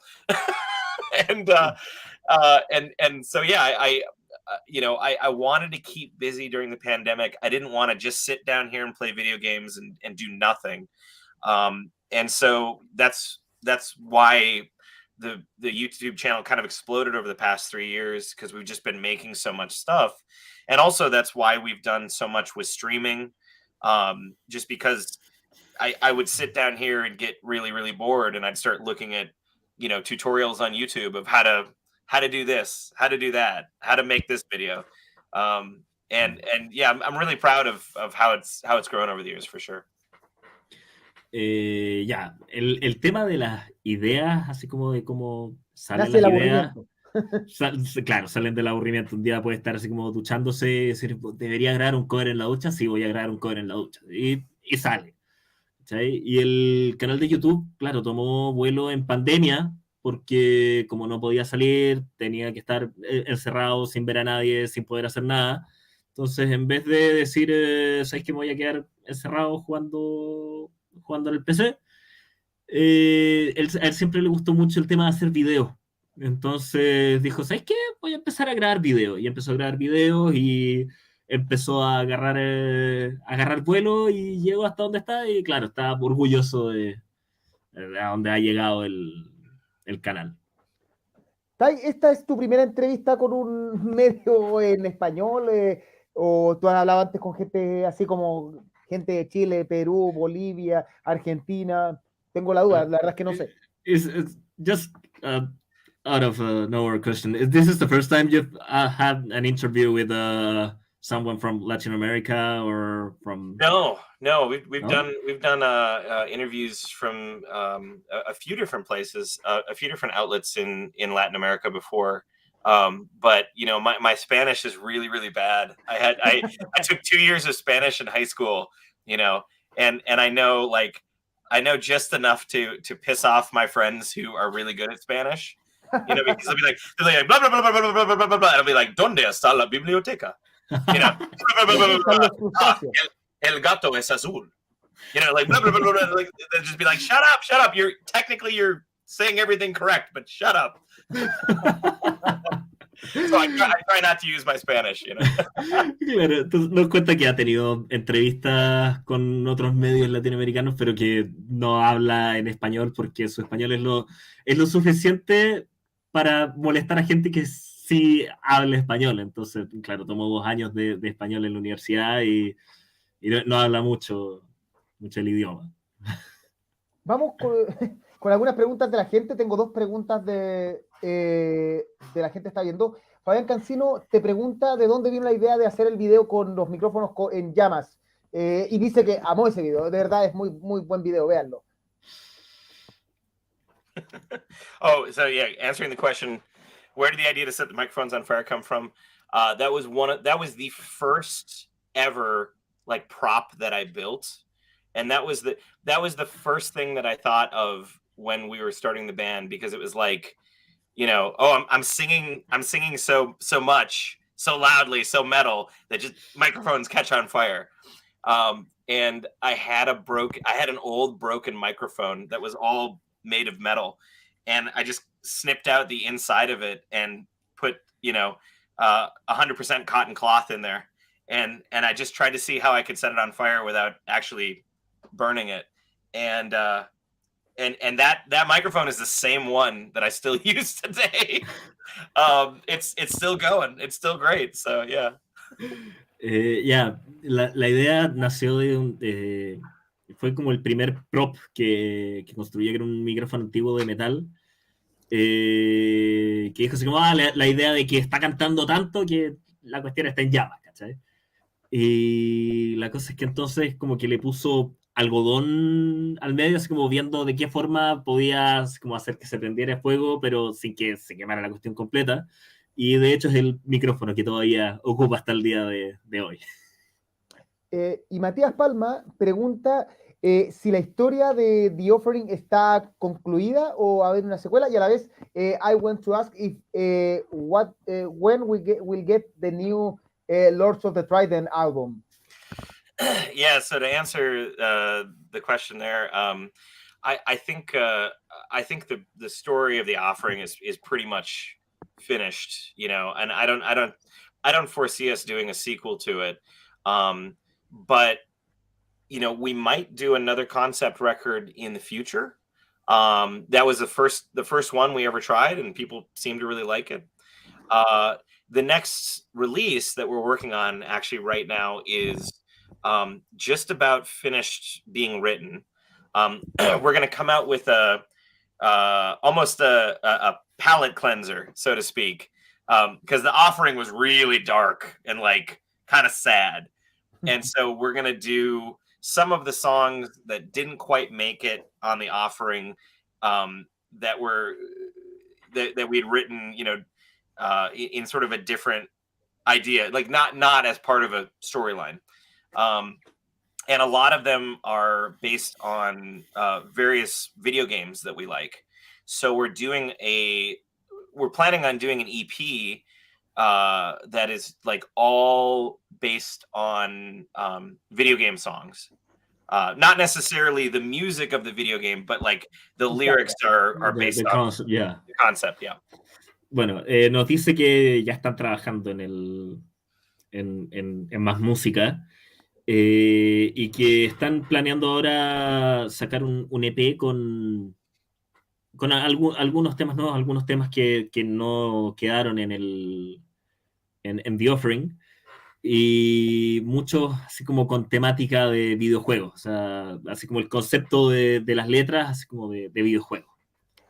and so, yeah, I wanted to keep busy during the pandemic. I didn't want to just sit down here and play video games and do nothing. And so that's why the YouTube channel kind of exploded over the past 3 years, because we've just been making so much stuff. And also that's why we've done so much with streaming, just because I would sit down here and get really, really bored, and I'd start looking at, tutorials on YouTube of how to do this, how to do that, how to make this video. And yeah, I'm really proud of how it's grown over the years, for sure. Ya, el tema de las ideas, así como de cómo salen las ideas. Claro, salen del aburrimiento. Un día puede estar así como duchándose y decir, ¿debería grabar un cover en la ducha? Sí, voy a grabar un cover en la ducha. Y sale. ¿Cachai? Y el canal de YouTube, claro, tomó vuelo en pandemia, porque como no podía salir, tenía que estar encerrado sin ver a nadie, sin poder hacer nada. Entonces, en vez de decir, ¿sabes que me voy a quedar encerrado jugando en el PC? A él siempre le gustó mucho el tema de hacer videos. Entonces dijo, ¿sabes qué? Voy a empezar a grabar videos. Y empezó a grabar videos y empezó a agarrar vuelo y llegó hasta donde está. Y claro, está orgulloso de a donde ha llegado el canal. Tai, ¿esta es tu primera entrevista con un medio en español? ¿O tú has hablado antes con gente así como gente de Chile, Perú, Bolivia, Argentina? Tengo la duda, la verdad es que no sé. It's just out of nowhere question. This is the first time you've had an interview with someone from Latin America or from? No, we've done interviews from a few different places, a few different outlets in Latin America before. But my Spanish is really, really bad. I took 2 years of Spanish in high school, and I know just enough to piss off my friends who are really good at Spanish, because they'll be like blah blah blah blah blah blah blah blah blah, and I'll be like, ¿Dónde está la biblioteca? El gato es azul. Like blah blah blah blah. Like, they'll just be like, shut up. You're saying everything correct, but shut up. So I try not to use my Spanish, Claro, entonces nos cuenta que ha tenido entrevistas con otros medios latinoamericanos, pero que no habla en español porque su español es lo suficiente para molestar a gente que sí habla español. Entonces, claro, tomó 2 años de español en la universidad y no habla mucho el idioma. Vamos con algunas preguntas de la gente. Tengo 2 preguntas de la gente que está viendo. Fabián Cancino te pregunta de dónde vino la idea de hacer el video con los micrófonos en llamas. Y dice que amó ese video. De verdad es muy, muy buen video. Véanlo. Oh, so yeah, answering the question, where did the idea to set the microphones on fire come from? That was the first ever like prop that I built, and that was the first thing that I thought of when we were starting the band, because it was like, I'm singing so much, so loudly, so metal that just microphones catch on fire. and I had an old broken microphone that was all made of metal, and I just snipped out the inside of it and put 100% cotton cloth in there, and I just tried to see how I could set it on fire without actually burning it, and that microphone is the same one that I still use today. It's still going, it's still great, so yeah. La idea nació fue como el primer prop que construí, que era un micrófono antiguo de metal, que dijo así como, la idea de que está cantando tanto que la cuestión está en llamas, ¿cachai? Y la cosa es que entonces como que le puso algodón al medio, así como viendo de qué forma podías como hacer que se prendiera fuego, pero sin que se quemara la cuestión completa. Y de hecho es el micrófono que todavía ocupa hasta el día de hoy. Y Matías Palma pregunta si la historia de The Offering está concluida o va a haber una secuela, y a la vez I want to ask if when we'll get the new Lords of the Trident album. Yeah, so to answer the question there, I think the story of The Offering is pretty much finished, and I don't foresee us doing a sequel to it, but we might do another concept record in the future. That was the first one we ever tried, and people seem to really like it. The next release that we're working on actually right now is just about finished being written. We're going to come out with almost a palate cleanser, so to speak, because The Offering was really dark and like kind of sad. And so we're going to do some of the songs that didn't quite make it on The Offering, that we'd written, in sort of a different idea, like not as part of a storyline. And a lot of them are based on various video games that we like. So we're planning on doing an EP that is like all based on video game songs. Not necessarily the music of the video game, but like the lyrics are based on the concept, yeah. Bueno, nos dice que ya están trabajando en más música, y que están planeando ahora sacar un EP con algunos temas nuevos, algunos temas que no quedaron en The Offering, y muchos así como con temática de videojuegos, o sea, así como el concepto de las letras, así como de videojuegos.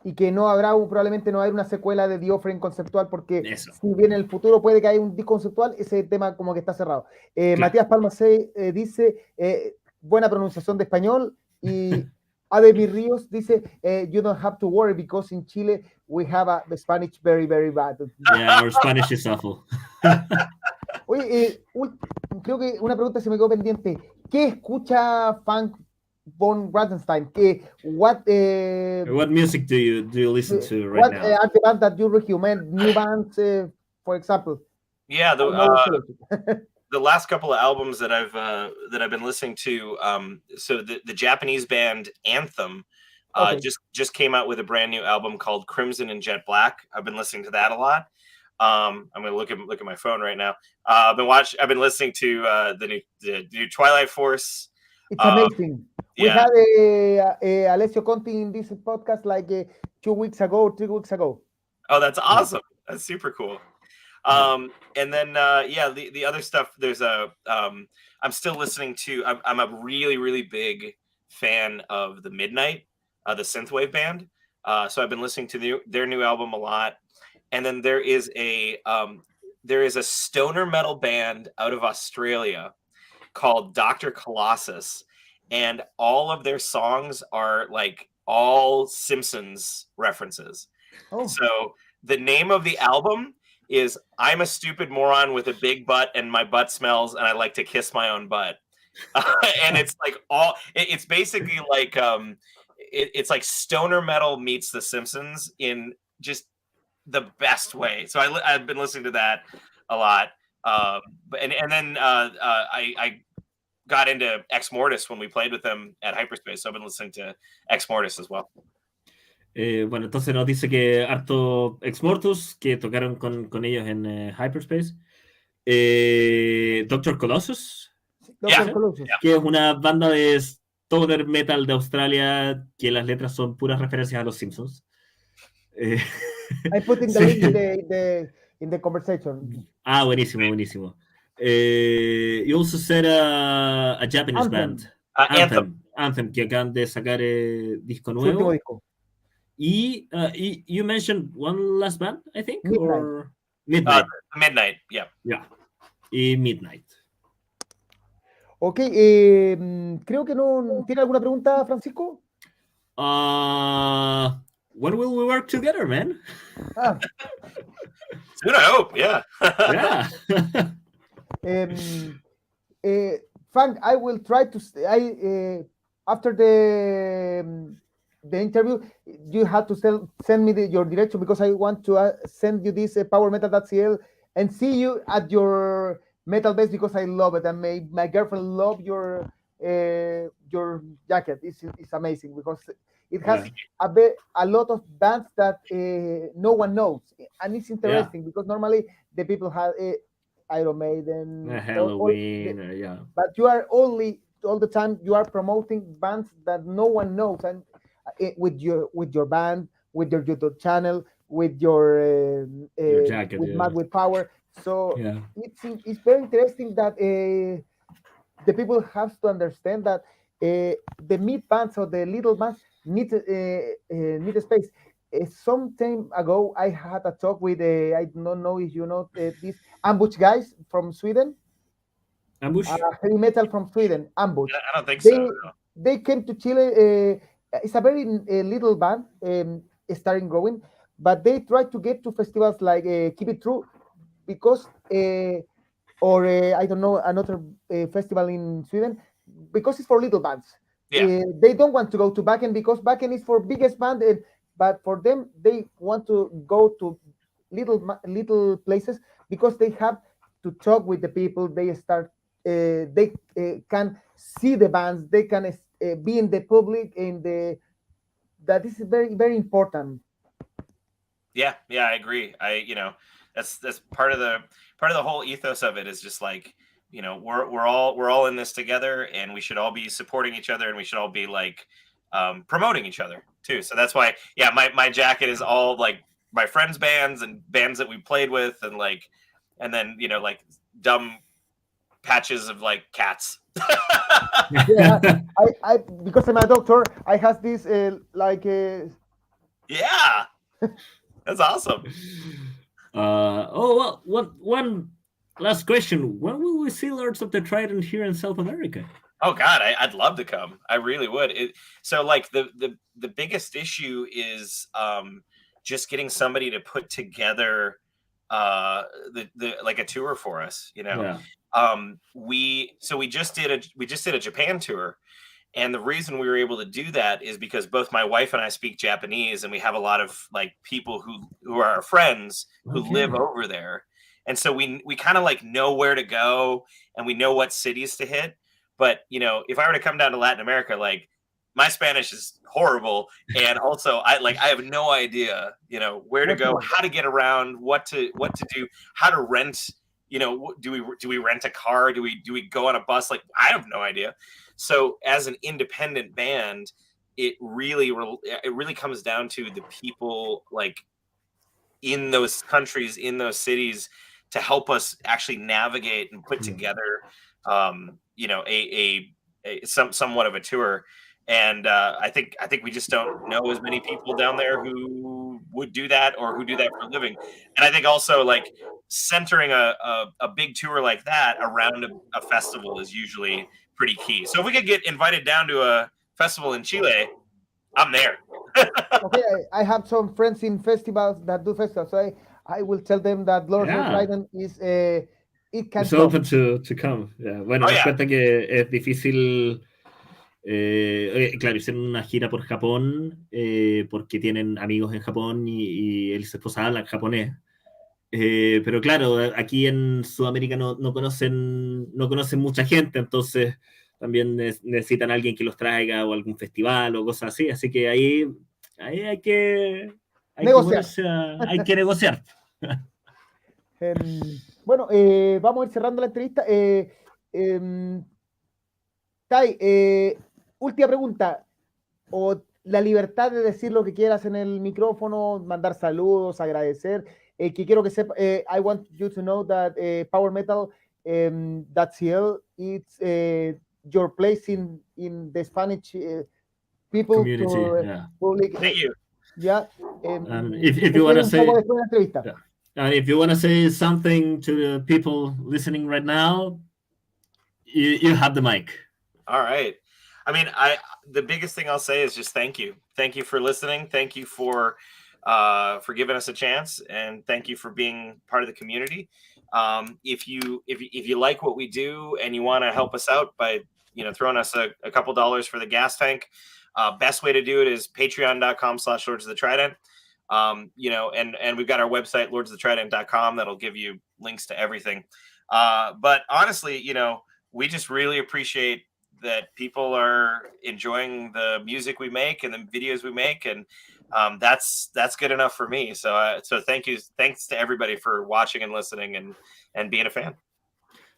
Y que probablemente no va a haber una secuela de The Offering conceptual, porque Eso. Si bien en el futuro puede que haya un disco conceptual, ese tema como que está cerrado. Claro. Matías Palma dice, buena pronunciación de español, y Ademir Ríos dice, you don't have to worry because in Chile we have the Spanish very, very bad. Yeah, our Spanish is awful. Oye, creo que una pregunta se me quedó pendiente. ¿Qué escucha Frank von Rattenstein? What music do you listen to right now? What are the bands that you recommend? New bands, for example? Yeah, the last couple of albums that I've been listening to. So the Japanese band Anthem just came out with a brand new album called Crimson and Jet Black. I've been listening to that a lot. I'm gonna look at my phone right now. I've been listening to the new Twilight Force. It's amazing. We had Alessio Conti in this podcast like 3 weeks ago. Oh, that's awesome. That's super cool. And then the other stuff, there's I'm still listening to, I'm a really, really big fan of the Midnight, the synthwave band. So I've been listening to their new album a lot. And then there is a stoner metal band out of Australia called Dr. Colossus, and all of their songs are like all Simpsons references. Oh. So the name of the album is I'm a Stupid Moron with a Big Butt and My Butt Smells and I Like to Kiss My Own Butt. And it's like it's basically like it's like stoner metal meets the Simpsons in just the best way. So I've been listening to that a lot. And then I got into Ex Mortis when we played with them at Hyperspace. So I've been listening to Ex Mortis as well. Bueno, entonces nos dice que harto Ex Mortus, que tocaron con ellos en Hyperspace. Doctor Colossus, Doctor Colossus. que es una banda de stoner metal de Australia, que las letras son puras referencias a los Simpsons. I put in the link in the conversation. Buenísimo. You also said a Japanese band. Anthem, que acaban de sacar disco nuevo. Su último disco. Y you mentioned one last band, I think? Midnight. Midnight, yeah. Y Midnight. Ok, creo que no. ¿Tiene alguna pregunta, Francisco? When will we work together, man? Soon, I hope, yeah. Frank, I will try to. After the interview, you have to send me your direction, because I want to send you this powermetal.cl and see you at your metal base, because I love it, and my girlfriend love your jacket. It's amazing, because it has a lot of bands that no one knows, and it's interesting because normally the people have Iron Maiden, Halloween, but you are all the time you are promoting bands that no one knows, and with your band, with your YouTube channel, with your jacket, with Mad with Power. So it's very interesting that the people have to understand that the mid bands or the little bands need a space. Some time ago, I had a talk with I don't know if you know these Ambush guys from Sweden. Ambush? Heavy metal from Sweden, Ambush. I don't think so. No. They came to Chile. It's a very little band, starting growing, but they try to get to festivals like Keep It True, because or I don't know, another festival in Sweden, because it's for little bands. They don't want to go to Backen, because Backen is for biggest band, but for them they want to go to little places, because they have to talk with the people. They start they can see the bands, they can be in the public, that is very, very important. Yeah, I agree. That's part of the whole ethos of it, is just like, we're all in this together, and we should all be supporting each other, and we should all be like promoting each other too. So that's why, my jacket is all like my friends' bands and bands that we played with, and then like dumb patches of like cats. I because I'm a doctor, I have this that's awesome. One last question: when will we see Lords of the Trident here in South America? Oh God, I'd love to come. I really would. So like the biggest issue is just getting somebody to put together the like a tour for us, we just did a Japan tour, and the reason we were able to do that is because both my wife and I speak Japanese, and we have a lot of like people who are our friends who live over there, and so we kind of like know where to go, and we know what cities to hit. But if I were to come down to Latin America, like, my Spanish is horrible, and also I have no idea, where to go, how to get around, what to do, how to rent. Do we rent a car? Do we go on a bus? Like, I have no idea. So as an independent band, it really comes down to the people like in those countries, in those cities, to help us actually navigate and put together, somewhat of a tour. And I think we just don't know as many people down there who would do that, or who do that for a living. And I think also like centering a big tour like that around a festival is usually pretty key. So if we could get invited down to a festival in Chile, I'm there. Okay, I have some friends in festivals that do festivals, so I will tell them that Lord of Trident is it can it's open to come. Bueno, nos cuenta que es difícil. Claro, hicieron una gira por Japón porque tienen amigos en Japón y él y su esposa hablan japonés. Pero claro, aquí en Sudamérica no conocen mucha gente, entonces también necesitan alguien que los traiga o algún festival o cosas así que ahí hay que Negociar. hay que negociar. Bueno, vamos a ir cerrando la entrevista. Tai, última pregunta. O la libertad de decir lo que quieras en el micrófono, mandar saludos, agradecer. Que quiero que sepa, I want you to know that Power Metal .cl it's your place in the Spanish people Community, yeah. public. Thank you. Yeah. If you want to say, if you want to say something to the people listening right now, you have the mic. All right. I mean, the biggest thing I'll say is just thank you. Thank you for listening. Thank you for giving us a chance, and thank you for being part of the community. If you like what we do and you want to help us out by throwing us a couple dollars for the gas tank, best way to do it is patreon.com/Lords of the Trident. And we've got our website lordsofthetrident.com that'll give you links to everything. But honestly, we just really appreciate that people are enjoying the music we make and the videos we make, and that's good enough for me. So thanks to everybody for watching and listening and being a fan.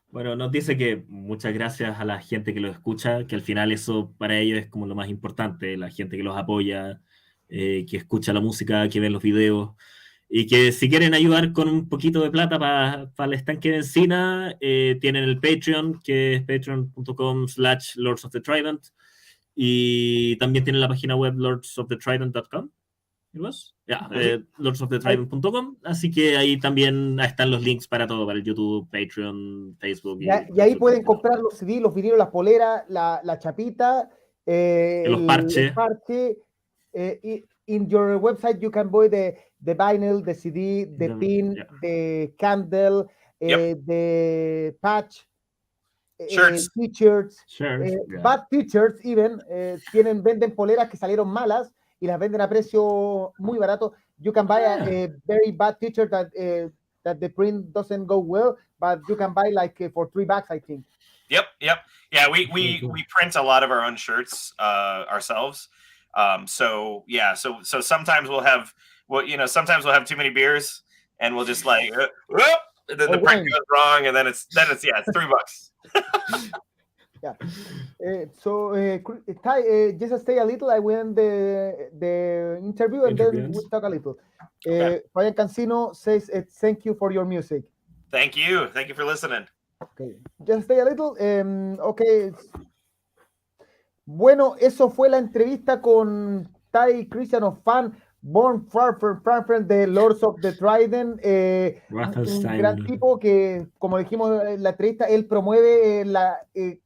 Bueno, nos dice que muchas gracias a la gente que los escucha, que al final eso para ellos es como lo más importante, la gente que los apoya, que escucha la música, que ve los videos, y que si quieren ayudar con un poquito de plata para el estanque de encina, tienen el Patreon, que es patreon.com/Lords of the Trident, y también tienen la página web lordsofthετrident.com. lordsofthετrident.com, así que ahí también están los links para todo, para el YouTube, Patreon, Facebook. Y ahí pueden comprar los CD, los vinilos, las poleras, la chapita, los parches. In your website you can buy the vinyl, the CD, the pin, the candle, the patch, shirts, t-shirts, bad t-shirts even, venden poleras que salieron malas y las venden a precio muy barato. You can buy a very bad t-shirt that the print doesn't go well, but you can buy like for $3, I think. Yep. Yeah, we print a lot of our own shirts ourselves. So sometimes we'll have too many beers and we'll just like and then the print goes wrong and then it's $3. Yeah. Ty, just stay a little. I will end the interview and then we'll talk a little. Fabian Cancino says thank you for your music. Thank you for listening. Okay, just stay a little. Okay. Bueno, eso fue la entrevista con Ty Christian of Fan, Born Far from Frankfurt, de Lords of the Trident. Un gran tipo que, como dijimos en la entrevista, él promueve,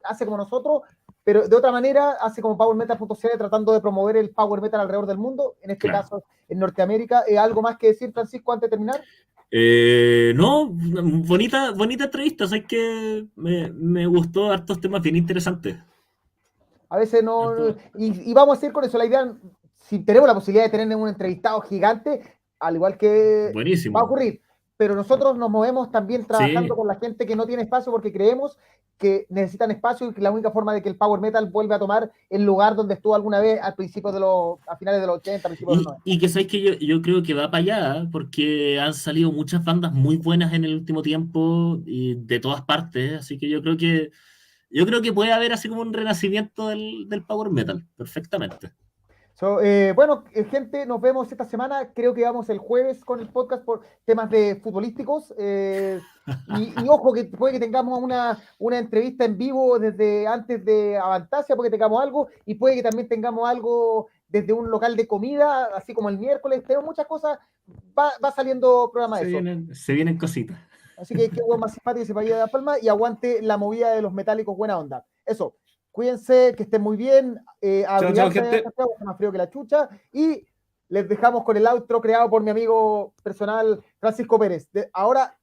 hace como nosotros, pero de otra manera hace como PowerMetal.cl, tratando de promover el Power Metal alrededor del mundo, en este caso en Norteamérica. ¿Algo más que decir, Francisco, antes de terminar? No, bonita entrevista, sabes que me gustó hartos temas bien interesantes. A veces no, y vamos a seguir con eso. La idea, si tenemos la posibilidad de tener un entrevistado gigante, al igual que buenísimo, va a ocurrir, pero nosotros nos movemos también trabajando con la gente que no tiene espacio, porque creemos que necesitan espacio y que la única forma de que el Power Metal vuelva a tomar el lugar donde estuvo alguna vez a finales de los 80, principios de los 90. Y que sabes que yo creo que va para allá, porque han salido muchas bandas muy buenas en el último tiempo y de todas partes, así que yo creo que puede haber así como un renacimiento del Power Metal, perfectamente. Bueno, gente, nos vemos esta semana. Creo que vamos el jueves con el podcast por temas futbolísticos. Y ojo, que puede que tengamos una entrevista en vivo desde antes de Avantasia, puede que tengamos algo, y puede que también tengamos algo desde un local de comida, así como el miércoles. Tenemos muchas cosas. Va saliendo programa de eso. Se vienen cositas. Así que qué más simpático se vaya de la palma y aguante la movida de los metálicos, buena onda. Eso, cuídense, que estén muy bien. Chao, gente. Más frío que la chucha. Y les dejamos con el outro creado por mi amigo personal Francisco Pérez. Ahora